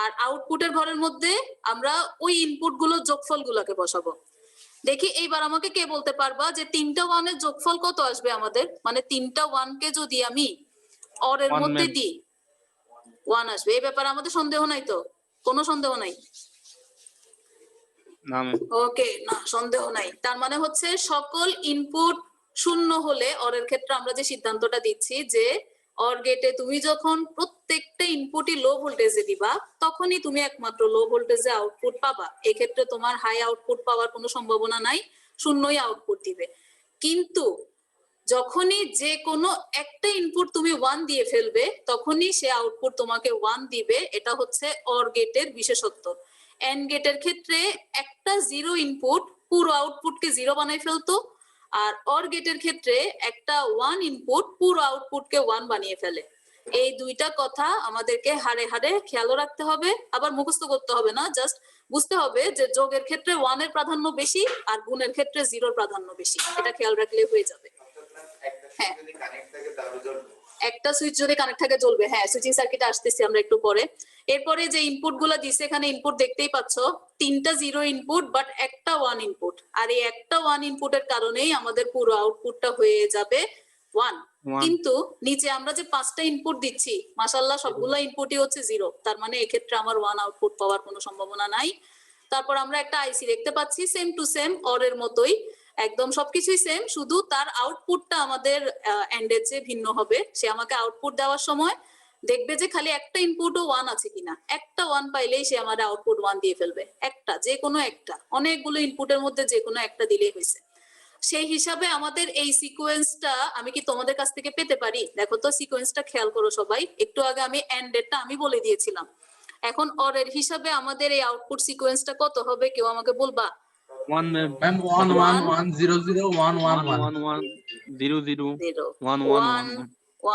আর আউটপুটের ঘরের মধ্যে আমরা ওই ইনপুট গুলো যোগফল গুলাকে বসাবো। দেখি এইবার আমাকে কে বলতে পারবা যে 3টা 1 এর যোগফল কত আসবে আমাদের? মানে 3টা 1 কে যদি আমি অর এর মধ্যে দিই, 1 আসবে। এই ব্যাপারে আমাদের সন্দেহ নাই তো? কোনো সন্দেহ নাই? ওকে, না সন্দেহ নাই। তার মানে হচ্ছে সকল ইনপুট শূন্য হলে অরের ক্ষেত্রে আমরা যে সিদ্ধান্তটা দিচ্ছি যে অর গেটে তুমি যখন প্রত্যেকটা ইনপুটই লো ভোল্টেজে দিবা তখনই তুমি একমাত্র লো ভোল্টেজে আউটপুট পাবা। এক্ষেত্রে তোমার হাই আউটপুট পাওয়ার কোনো সম্ভাবনা নাই, শূন্যই আউটপুট দিবে। কিন্তু যখনই যে কোনো একটা ইনপুট তুমি 1 দিয়ে ফেলবে তখনই সে আউটপুট তোমাকে 1 দিবে। এটা হচ্ছে অর গেটের বিশেষত্ব। এন্ড গেটের ক্ষেত্রে একটা জিরো ইনপুট পুরো আউটপুটকে জিরো বানাই ফেলতো, আর অর গেটের ক্ষেত্রে একটা 1 ইনপুট পুরো আউটপুটকে 1 বানিয়ে ফেলে। এই দুইটা কথা আমাদেরকে হাড়ে হাড়ে খেয়ালও রাখতে হবে, আবার মুখস্থ করতে হবে না, জাস্ট বুঝতে হবে যে যোগের ক্ষেত্রে 1 এর প্রাধান্য বেশি আর গুণের ক্ষেত্রে 0 এর প্রাধান্য বেশি। এটা খেয়াল রাখলে হয়ে যাবে। হ্যাঁ, একটা সুইচ যদি কানেক্ট থাকে জ্বলবে। হ্যাঁ, সুইচিং সার্কিটে আসতেছি আমরা একটু পরে। এরপরে যে ইনপুট গুলো দিছে এখানে ইনপুট দেখতেই পাচ্ছ, তিনটা জিরো ইনপুট বাট একটা 1 ইনপুট। আর এই একটা 1 ইনপুটের কারণেই আমাদের পুরো আউটপুটটা হয়ে যাবে 1। কিন্তু নিচে আমরা যে 5টা ইনপুট দিচ্ছি মাশাআল্লাহ সবগুলো ইনপুটই হচ্ছে 0, তার মানে এক্ষেত্রে আমার 1 আউটপুট পাওয়ার কোনো সম্ভাবনা নাই। তারপর আমরা একটা আইসি দেখতে পাচ্ছি সেম টু সেম অরের মতোই, একদম সবকিছুই সেম, শুধু তার আউটপুটটা আমাদের এন্ডের চেয়ে ভিন্ন হবে। সে আমাকে আউটপুট দেওয়ার সময় দেখবে যে খালি একটা ইনপুটও 1 আছে কিনা, একটা 1 পাইলেই সে আমার আউটপুট 1 দিয়ে ফেলবে। একটা, যে কোনো একটা, অনেকগুলো ইনপুটের মধ্যে যে কোনো একটা দিলেই হয়েছে। সেই হিসাবে আমাদের এই সিকোয়েন্সটা আমি কি তোমাদের কাছ থেকে পেতে পারি? দেখো তো সিকোয়েন্সটা খেয়াল করো সবাই। একটু আগে আমি এন্ডেরটা আমি বলে দিয়েছিলাম, এখন অরের হিসাবে আমাদের এই আউটপুট সিকোয়েন্সটা কত হবে কেউ আমাকে বলবা? 1 ma'am, ম্যাম 1 1 1 0 0 1 1 1 1 1 0 0 0 1 1 1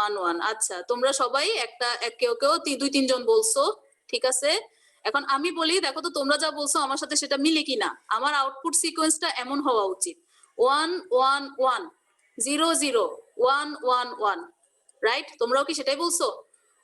1 1। আচ্ছা, তোমরা সবাই একটা কেউ কেউ দুই তিনজন বলছো, ঠিক আছে। এখন আমি বলি, দেখো তো তোমরা যা বলছো আমার সাথে সেটা মিলে কিনা। আমার আউটপুট সিকোয়েন্সটা এমন হওয়া উচিত 1 1 1 0 0 1 1 1, রাইট? তোমরাও কি সেটাই বলছো?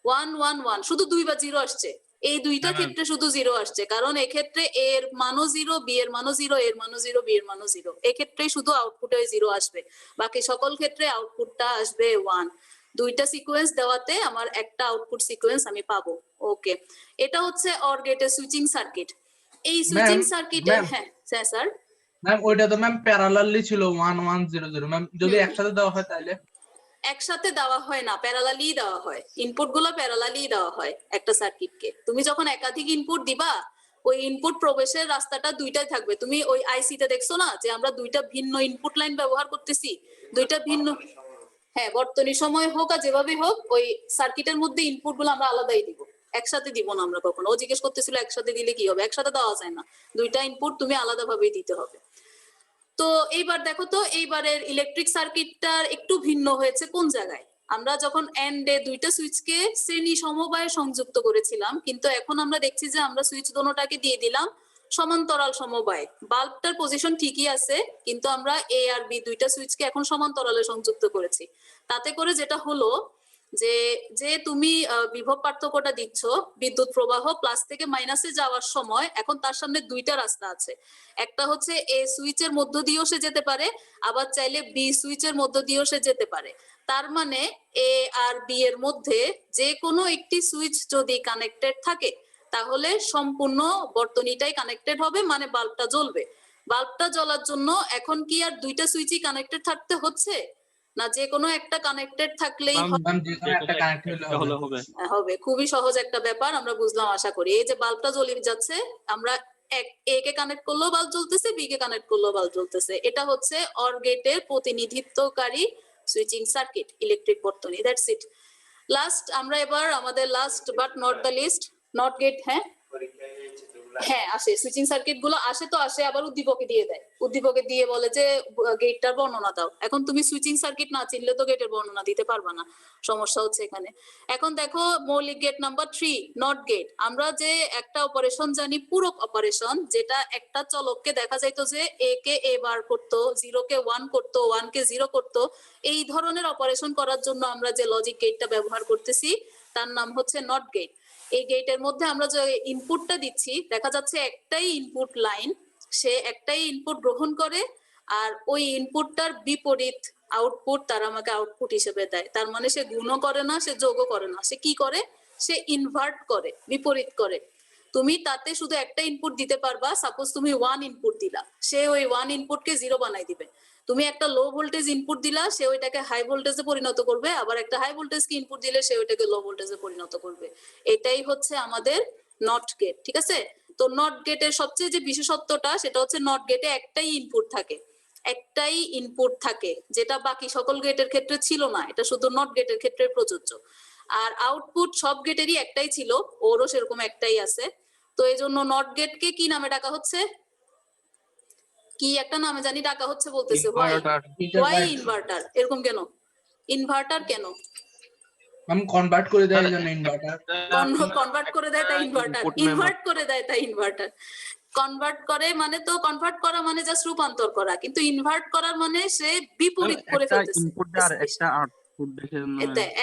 1 1 1, শুধু 2 বা 0 আসছে। এই দুইটা হ্যাঁ, ক্ষেত্রে শুধু 0 আসছে, কারণ এক্ষেত্রে এ এর মানও 0, বি এর মানও 0, এর মানও 0, বি এর মানও 0। এক্ষেত্রে শুধু আউটপুটে 0 আসবে, বাকি সকল ক্ষেত্রে আউটপুটটা আসবে 1। দুইটা সিকোয়েন্স দেওয়াতে আমার একটা আউটপুট সিকোয়েন্স আমি পাবো। ওকে, এটা হচ্ছে অর গেটের সুইচিং সার্কিট। এই সুইচিং সার্কিটে ম্যাম হ্যাঁ হ্যাঁ স্যার। ম্যাম ওইটা তো ম্যাম প্যারালালি ছিল 1 1 0 0। ম্যাম যদি একসাথে দেওয়া হয় তাহলে? একসাথে দেওয়া হয় না, প্যারালালি দেওয়া হয়। ইনপুট গুলো প্যারালালি দেওয়া হয় একটা সার্কিটকে। তুমি যখন একাধিক ইনপুট দিবা ওই ইনপুট প্রবেশের রাস্তাটা দুইটাই থাকবে। তুমি ওই আইসিতে দেখছো না যে আমরা দুইটা ভিন্ন ইনপুট লাইন ব্যবহার করতেছি, দুইটা ভিন্ন। হ্যাঁ, বর্তনী সময় হোক আর যেভাবে হোক ওই সার্কিটের মধ্যে ইনপুট গুলো আমরা আলাদাই দিব, একসাথে দিব না আমরা কখনো। ও জিজ্ঞেস করতেছিল একসাথে দিলে কি হবে, একসাথে দেওয়া যায় না, দুইটা ইনপুট তুমি আলাদাভাবেই দিতে হবে। তো এইবার দেখো তো এইবারের ইলেকট্রিক সার্কিটটার একটু ভিন্ন হয়েছে কোন জায়গায়। আমরা যখন এন্ডে দুইটা সুইচকে শ্রেণী সমবায়ে সংযুক্ত করেছিলাম, কিন্তু এখন আমরা দেখছি যে আমরা সুইচ দোনোটাকে দিয়ে দিলাম সমান্তরাল সমবায়ে। বাল্বটার পজিশন ঠিকই আছে, কিন্তু আমরা এ আর বি দুইটা সুইচকে এখন সমান্তরালে সংযুক্ত করেছি। তাতে করে যেটা হলো যে যে তুমি বিভব পার্থক্যটা দিচ্ছ, বিদ্যুৎ প্রবাহ প্লাস থেকে মাইনাসে যাওয়ার সময় এখন তার সামনে দুইটা রাস্তা আছে। একটা হচ্ছে এ সুইচের মধ্য দিয়েও সে যেতে পারে, আবার চাইলে বি সুইচের মধ্য দিয়েও সে যেতে পারে। তার মানে এ আর বি এর মধ্যে যে কোনো একটি সুইচ যদি কানেক্টেড থাকে তাহলে সম্পূর্ণ বর্তনীটাই কানেক্টেড হবে, মানে বাল্বটা জ্বলবে। বাল্বটা জ্বলার জন্য এখন কি আর দুইটা সুইচই কানেক্টেড থাকতে হচ্ছে না, যে কোনো একটা কানেক্টেড থাকলেই ম্যাম যে কোনো একটা কানেক্ট হলে হবে। হবে? খুবই সহজ একটা ব্যাপার, আমরা বুঝলাম আশা করি। এই যে বাল্বটা জ্বলে যাচ্ছে, আমরা এ কে কানেক্ট করলেও বাল্ব জ্বলতেছে, বি কে কানেক্ট করলেও বাল্ব জ্বলতেছে। এটা হচ্ছে অর গেটের প্রতিনিধিত্বকারী সুইচিং সার্কিট, ইলেকট্রিক বর্তনী। That's it. লাস্ট আমরা এবার আমাদের last but not the least, not gate. হ্যাঁ হ্যাঁ আসে, সুইচিং সার্কিট গুলো আসে তো আসে, আবার উদ্দীপকে দিয়ে দেয়। উদ্দীপকে দিয়ে বলে যে গেটটার বর্ণনা দাও। এখন তুমি সুইচিং সার্কিট না চিনলে তো গেটের বর্ণনা দিতে পারবা না, সমস্যা হচ্ছে এখানে। এখন দেখো মৌলিক গেট নাম্বার 3, নট গেট। আমরা যে একটা অপারেশন জানি, পূরক অপারেশন, যেটা একটা চলককে দেখা যাইতো যে এ কে এ বার করতো, 0 কে 1 করতো, 1 কে 0 করতো। এই ধরনের অপারেশন করার জন্য আমরা যে লজিক গেটটা ব্যবহার করতেছি তার নাম হচ্ছে নট গেট। এই গেটের মধ্যে আমরা যে ইনপুটটা দিচ্ছি, দেখা যাচ্ছে একটাই ইনপুট লাইন, সে একটাই ইনপুট গ্রহণ করে আর ওই ইনপুটটার বিপরীত আউটপুট তার আমাকে আউটপুট হিসেবে দেয়। তার মানে সে গুণও করে না, সে যোগও করে না, সে কি করে? সে ইনভার্ট করে, বিপরীত করে। তুমি তাতে শুধু একটা ইনপুট দিতে পারবা, সাপোজ তুমি 1 ইনপুট দিলা, সে ওই 1 ইনপুটকে 0 বানাই দিবে। তুমি একটা লো ভোল্টেজ ইনপুট দিলা, সে ওইটাকে হাই ভোল্টেজে পরিণত করবে, আবার একটা হাই ভোল্টেজ কে ইনপুট দিলে সে ওইটাকে লো ভোল্টেজে পরিণত করবে। এটাই হচ্ছে আমাদের নট গেট, ঠিক আছে? তো নট গেটের সবচেয়ে যে বিশেষত্বটা সেটা হচ্ছে নট গেটে একটাই ইনপুট থাকে, একটাই ইনপুট থাকে, যেটা বাকি সকল গেটের ক্ষেত্রে ছিল না, এটা শুধু নট গেটের ক্ষেত্রে প্রযোজ্য। আর আউটপুট সব গেটেরই একটাই ছিল, ওরও সেরকম একটাই আছে। তো এই জন্য নট গেটকে কি নামে ডাকা হচ্ছে? কি একটা নামে জানি ডাকা হচ্ছে, বলতেছে হোয়াই ইনভার্টার। এরকম কেন? ইনভার্টার কেন? ম্যাম কনভার্ট করে দেয় এই জন্য ইনভার্টার। কনভার্ট করে দেয় তাই ইনভার্টার, ইনভার্ট করে দেয় তাই ইনভার্টার। কনভার্ট করে মানে তো, কনভার্ট করা মানে জাস্ট রূপান্তর করা, কিন্তু ইনভার্ট করার মানে সে বিপরীত করে একটা ফেলতেছে। ইনপুট দেয় আর একটা আউটপুট দেখে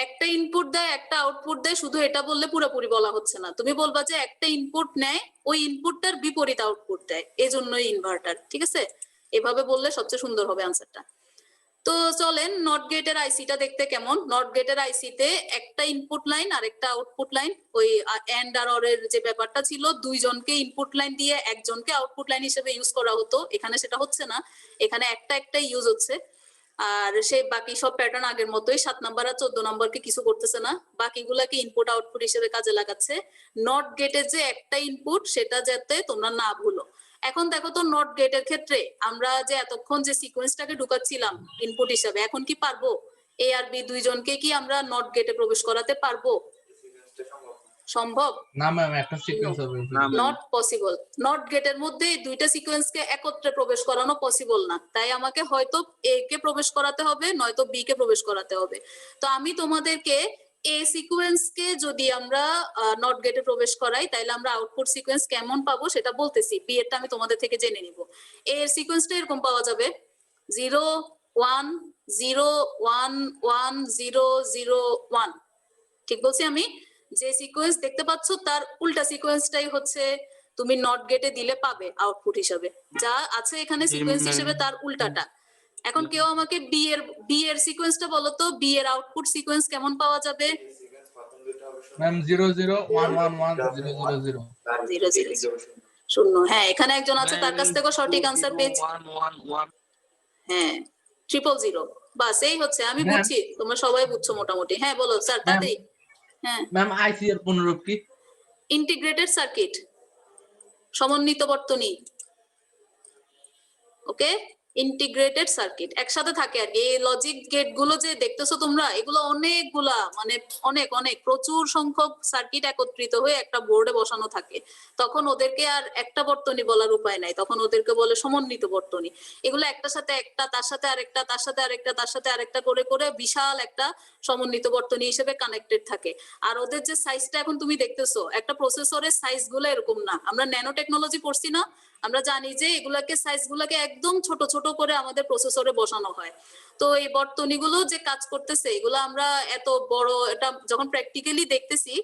একটা ইনপুট দেয় একটা আউটপুট দেয়, শুধু এটা বললে পুরোপুরি বলা হচ্ছে না। তুমি বলবা যে একটা ইনপুট নেয়, ওই ইনপুটটার বিপরীত আউটপুট দেয়, এজন্যই ইনভার্টার, ঠিক আছে? এভাবে বললে সবচেয়ে সুন্দর হবে আনসারটা। তো চলেন নট গেটের আইসিটা দেখতে কেমন। নট গেটের আইসিতে একটা ইনপুট লাইন আর একটা আউটপুট লাইন, ওই এন্ড আর অর এর যে ব্যাপারটা ছিল, দুইজনকে ইনপুট লাইন দিয়ে একজনকে আউটপুট লাইন হিসেবে ইউজ করা হতো, এখানে সেটা হচ্ছে না, এখানে একটা ইউজ হচ্ছে। আর সে বাকি সব প্যাটার্ন আগের মতোই, 7 নাম্বার আর 14 নাম্বারকে কিছু করতেছে না, বাকিগুলাকে ইনপুট আউটপুট হিসেবে কাজে লাগাচ্ছে। নট গেটের যে একটা ইনপুট সেটা যাতে তোমরা না ভুলো। এখন দেখো তো নট গেটের ক্ষেত্রে আমরা যে এতক্ষণ যে সিকোয়েন্সটাকে ঢুকাচ্ছিলাম ইনপুট হিসাবে, এখন কি পারবো এ আর বি দুইজনকে কি আমরা নট গেটে প্রবেশ করাতে পারবো? সম্ভব না ম্যাম, একটা সিকোয়েন্স হবে। Not possible. নট গেটের মধ্যে এই দুইটা সিকোয়েন্সকে একত্রে প্রবেশ করানো পসিবল না, তাই আমাকে হয়তো এ কে প্রবেশ করাতে হবে, নয়তো বি কে প্রবেশ করাতে হবে। তো আমি তোমাদেরকে এ সিকোয়েন্সকে যদি আমরা নট গেটে প্রবেশ করাই, তাহলে আমরা আউটপুট সিকোয়েন্স কেমন পাবো সেটা বলতেছি। বি এরটা আমি তোমাদের থেকে জেনে নিব। এ এর সিকোয়েন্সটা এরকম পাওয়া যাবে 0 1 0 1 1 0 0 1। ঠিক বলছি আমি? যে সিকোয়েন্স দেখতে পাচ্ছ তার উল্টা সিকোয়েন্সটাই হচ্ছে তুমি নট গেটে দিলে পাবে আউটপুট হিসাবে, যা আছে এখানে সিকোয়েন্স হিসেবে তার উল্টাটা। এখন কেউ আমাকে বি এর সিকোয়েন্সটা বলো তো, বি এর আউটপুট সিকোয়েন্স কেমন পাওয়া যাবে? ম্যাম 0 0 1 1 1 0 0 0 0 0 শূন্য। হ্যাঁ, এখানে একজন আছে, তার কাছ থেকে সঠিক আনসার পেয়েছি। 1 1 1 হ্যাঁ, 0 0 বাস, এই হচ্ছে। আমি ম্যাম। বুঝছি তোমরা সবাই বুঝছো মোটামুটি। হ্যাঁ বলো স্যার, তাড়াতাড়ি। হ্যাঁ, ম্যাম আইসি এর পুনরূপ কি? ইন্টিগ্রেটেড সার্কিট, সমন্বিত বর্তনী। ওকে, ইন্টিগ্রেটেড সার্কিট একসাথে থাকে আর কি। এই লজিক গেট গুলো যে দেখতেছো তোমরা, এগুলো অনেকগুলা, মানে অনেক অনেক প্রচুর সংখ্যক সার্কিট একত্রিত হয়ে একটা বোর্ডে বসানো থাকে। তখন ওদেরকে আর একটা বর্তনী বলার উপায় নাই, তখন ওদেরকে বলে সমন্বিত বর্তনী। এগুলো একটার সাথে একটা, তার সাথে আরেকটা, তার সাথে আরেকটা, তার সাথে আরেকটা করে করে বিশাল একটা সমন্বিত বর্তনী হিসেবে কানেক্টেড থাকে। আর ওদের যে সাইজটা এখন তুমি দেখতেছো, একটা প্রসেসরের সাইজ গুলো এরকম না। আমরা ন্যানো টেকনোলজি পড়ছি না, আমরা জানি যে এগুলাকে সাইজ গুলাকে একদম ছোট ছোট করে আমাদের প্রসেসরে বসানো হয়। তো এই বর্তনীগুলো যে কাজ করতেছে, এগুলো আমরা এত বড়, এটা যখন প্র্যাকটিক্যালি দেখতেছি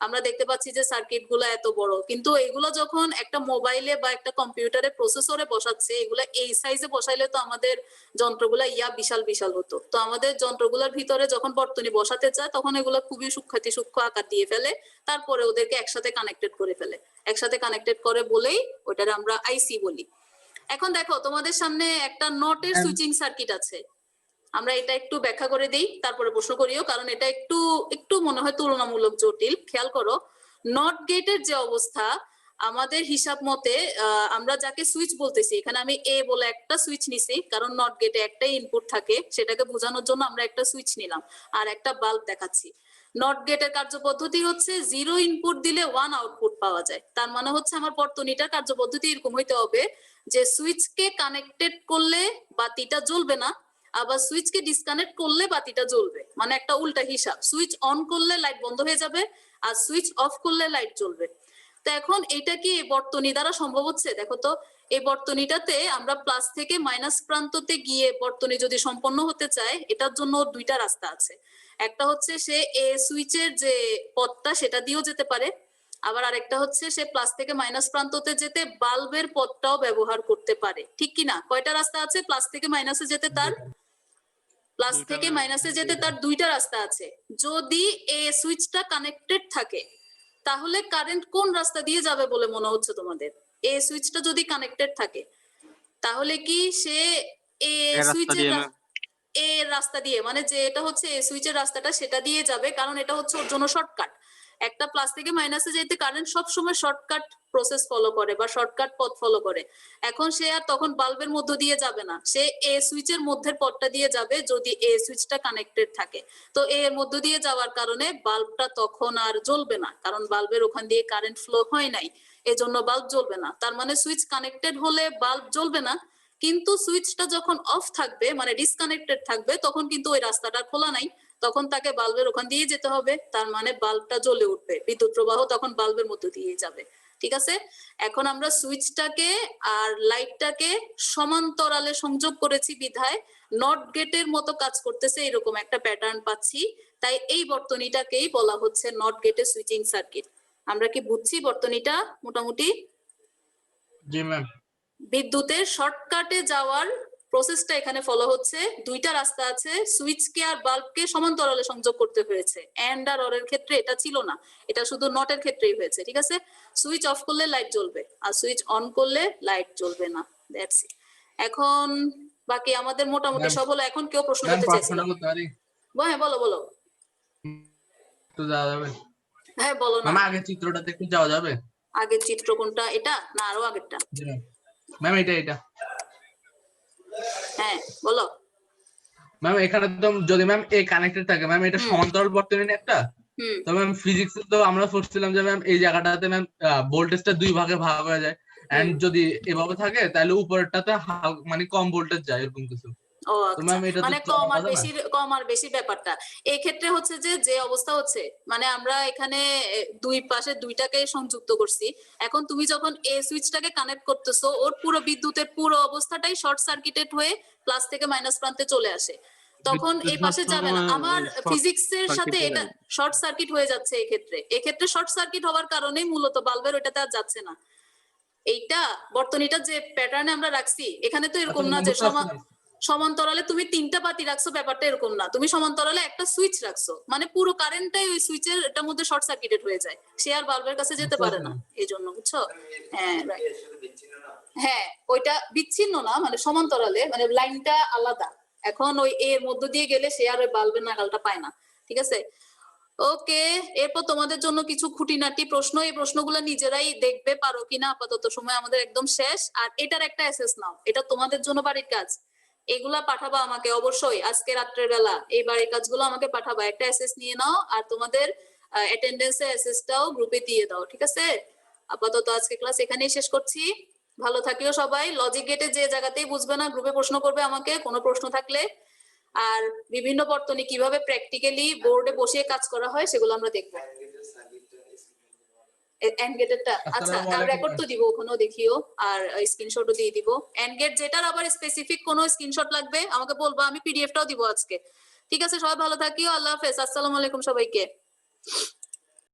আমরা দেখতে পাচ্ছি যে সার্কিট গুলো এত বড়, কিন্তু এগুলো যখন একটা মোবাইলে বা একটা কম্পিউটারে প্রসেসরে বসাচ্ছে, এগুলো এই সাইজে বসাইলে তো আমাদের যন্ত্রগুলা বিশাল বিশাল হতো। তো আমাদের যন্ত্রগুলোর ভিতরে যখন বর্তনী বসাতে চায়, তখন এগুলো খুবই সূক্ষ্ম আকার দিয়ে ফেলে, তারপরে ওদেরকে একসাথে কানেক্টেড করে ফেলে। একসাথে কানেক্টেড করে বলেই ওটারে আমরা আইসি বলি। এখন দেখো তোমাদের সামনে একটা নটের সুইচিং সার্কিট আছে, আমরা এটা একটু ব্যাখ্যা করে দেই, তারপরে প্রশ্ন করিও, কারণ এটা একটু একটু মনে হয় তুলনামূলক জটিল। খেয়াল করো, নট গেটের যে অবস্থা, আমাদের হিসাব মতে আমরা যাকে সুইচ বলতেছি, এখানে আমি এ বলে একটা সুইচ নিছি, কারণ নট গেটে একটাই ইনপুট থাকে, সেটাকে বোঝানোর জন্য আমরা একটা সুইচ নিলাম আর একটা বাল্ব দেখাচ্ছি। নট গেটের কার্যপদ্ধতি হচ্ছে 0 ইনপুট দিলে 1 আউটপুট পাওয়া যায়। তার মানে হচ্ছে আমার বর্তনীটার কার্যপদ্ধতি এরকম হইতে হবে যে সুইচকে কানেক্টেড করলে বাতিটা জ্বলবে না, আবার সুইচকে ডিসকানেক্ট করলে বাতিটা জ্বলবে, মানে একটা উল্টা হিসাব। সুইচ অন করলে লাইট বন্ধ হয়ে যাবে, আর সুইচ অফ করলে লাইট জ্বলবে। তো এখন এটা কি বর্তনী দ্বারা সম্ভব হচ্ছে? দেখো তো, এই বর্তনীটাতে আমরা প্লাস থেকে মাইনাস প্রান্ততে গিয়ে বর্তনী যদি সম্পন্ন হতে চায়, এটার জন্য দুইটা রাস্তা আছে। একটা হচ্ছে সে এ সুইচের যে পথটা সেটা দিয়েও যেতে পারে, আবার আরেকটা হচ্ছে সে প্লাস থেকে মাইনাস প্রান্ততে যেতে বাল্বের পথটাও ব্যবহার করতে পারে। ঠিক কি না? কয়টা রাস্তা আছে প্লাস থেকে মাইনাসে যেতে? তার প্লাস থেকে মাইনাসে যেতে তার দুইটা রাস্তা আছে। যদি এ সুইচটা কানেক্টেড থাকে, তাহলে কারেন্ট কোন রাস্তা দিয়ে যাবে বলে মনে হচ্ছে তোমাদের? এ সুইচটা যদি কানেক্টেড থাকে, তাহলে কি সে এ রাস্তা সুইচের দিয়ে না। এর রাস্তা দিয়ে, মানে যে এটা হচ্ছে এ সুইচের রাস্তাটা সেটা দিয়ে যাবে, কারণ এটা হচ্ছে ওর জন্য শর্টকাট। একটা প্লাস থেকে মাইনাসে যেতে কারেন্ট সবসময় শর্টকাট প্রসেস ফলো করে বা শর্টকাট পথ ফলো করে। এখন সে আর তখন বাল্বের মধ্য দিয়ে যাবে না, সে এ সুইচের মধ্যের পথটা দিয়ে যাবে যদি এ সুইচটা কানেক্টেড থাকে। তো এর মধ্য দিয়ে যাওয়ার কারণে বাল্বটা তখন আর জ্বলবে না, কারণ বাল্বের ওখান দিয়ে কারেন্ট ফ্লো হয় নাই, এজন্য বাল্ব জ্বলবে না। তার মানে সুইচ কানেক্টেড হলে বাল্ব জ্বলবে না, কিন্তু সুইচটা যখন অফ থাকবে মানে ডিসকানেক্টেড থাকবে তখন কিন্তু ওই রাস্তাটা খোলা নাই, তখন তাকে বাল্বের ওখান দিয়ে যেতে হবে। তার মানে বাল্বটা জ্বলে উঠবে, বিদ্যুৎ প্রবাহ তখন বাল্বের মধ্যে দিয়ে যাবে। ঠিক আছে, এখন আমরা সুইচটাকে আর লাইটটাকে সমান্তরালে সংযোগ করেছি বিধায় নট গেটের মতো কাজ করতেছে, এরকম একটা প্যাটার্ন পাচ্ছি। তাই এই বর্তনীটাকেই বলা হচ্ছে নট গেটের সুইচিং সার্কিট। আমরা কি বুঝছি বর্তনীটা মোটামুটি? জি ম্যাম। বিদ্যুতের শর্টকাটে যাওয়ার প্রসেসটা এখানে ফলো হচ্ছে। দুইটা রাস্তা আছে, সুইচকে আর বাল্বকে সমান্তরালে সংযোগ করতে হয়েছে। এন্ড আর অর এর ক্ষেত্রে এটা ছিল না, এটা শুধু নটের ক্ষেত্রেই হয়েছে। ঠিক আছে, সুইচ অফ করলে লাইট জ্বলবে আর সুইচ অন করলে লাইট জ্বলবে না, দ্যাটস ইট। এখন বাকি আমাদের মোটামুটি ম্যাম, সব হলো। এখন কেউ প্রশ্ন ম্যাম করতে চাইছিল? প্রশ্নটা করতে পারি? হ্যাঁ বলো বলো। তো যাওয়া যাবে? হ্যাঁ বলো না। ম্যাম আগে চিত্রটাতে একটু যাওয়া যাবে? আগের চিত্র কোনটা, এটা না আরো আগেরটা? জি ম্যাম। ম্যাম এটা হ্যাঁ বলো। ম্যাম এখানে তো যদি ম্যাম এ কানেক্টেড থাকে ম্যাম, এটা সমান্তরাল বর্তনী না একটা? হুম তো ম্যাম ফিজিক্স তো আমরা পড়ছিলাম যে ম্যাম এই জায়গাটাতে ম্যাম ভোল্টেজটা দুই ভাগে ভাগ হয়ে যায়, এন্ড যদি এভাবে থাকে তাহলে উপরেরটাতে মানে কম ভোল্টেজ যায় এরকম কিছু। ও তো আচ্ছা, ম্যাম এটা তো মানে কম আর বেশি ব্যাপারটা এই ক্ষেত্রে হচ্ছে যে অবস্থা হচ্ছে, মানে আমরা এখানে দুই পাশে দুইটাকে সংযুক্ত করছি। এখন তুমি যখন এ সুইচটাকে কানেক্ট করতেছো, ওর পুরো বিদ্যুতের পুরো অবস্থাটাই শর্ট সার্কিটেড হয়ে প্লাস থেকে মাইনাস প্রান্তে চলে আসে, তখন এই পাশে যাবে না। আমার ফিজিক্সের সাথে এটা শর্ট সার্কিট হয়ে যাচ্ছে। এক্ষেত্রে শর্ট সার্কিট হওয়ার কারণেই মূলত বাল্বের ওইটাতে আর যাচ্ছে না। এইটা বর্তনীটা যে প্যাটার্নে আমরা রাখছি এখানে তো এরকম না যে সমান্তরালে তুমি তিনটা বাতি রাখছো, ব্যাপারটা এরকম না। তুমি সমান্তরালে একটা সুইচ রাখছো, মানে পুরো কারেন্টটাই ওই সুইচের এটার মধ্যে শর্ট সার্কিটেড হয়ে যায়, সে আর বাল্বের কাছে যেতে পারে না, এই জন্য। বুঝছো? হ্যাঁ রাইট। হ্যাঁ ওইটা বিচ্ছিন্ন না, মানে সমান্তরালে, মানে লাইনটা আলাদা। এখন ওই এর মধ্য দিয়ে গেলে সে আর ওই বাল্বের নাগালটা পায় না। ঠিক আছে, ওকে। এরপর তোমাদের জন্য কিছু খুঁটিনাটি প্রশ্ন, এই প্রশ্নগুলো নিজেরাই দেখবে পারো কিনা। আপাতত সময় আমাদের একদম শেষ, আর এটার একটা অ্যাসেস নাও, এটা তোমাদের জন্য বাড়ির কাজ। এগুলা পাঠাবা আমাকে অবশ্যই আজকে রাত্রের বেলা, এই বাড়ির কাজগুলো আমাকে পাঠাবা, একটা অ্যাসেস নিয়ে নাও, আর তোমাদের অ্যাটেন্ডেন্সের অ্যাসেসটাও গ্রুপে দিয়ে দাও। ঠিক আছে, আপাতত আজকে ক্লাস এখানেই শেষ করছি। ভালো থাকিও সবাই। লজিক গেটে যে জায়গাতেই বুঝবে না গ্রুপে প্রশ্ন করবে আমাকে, কোনো প্রশ্ন থাকলে। আর বিভিন্ন বর্তনী কিভাবে প্র্যাকটিক্যালি বোর্ডে বসিয়ে কাজ করা হয় সেগুলো আমরা দেখবো। এন্ড গেটেরটা আচ্ছা, আর রেকর্ড তো দিব, ওখানেও দেখিও, আর স্ক্রিনশটও দিয়ে দিব। এন্ড গেট যেটার আবার স্পেসিফিক কোনো স্ক্রিনশট লাগবে আমাকে বলবা, আমি পিডিএফটাও দিব আজকে। ঠিক আছে, সবাই ভালো থাকিও। আল্লাহ হাফেজ, আসসালামু আলাইকুম সবাইকে।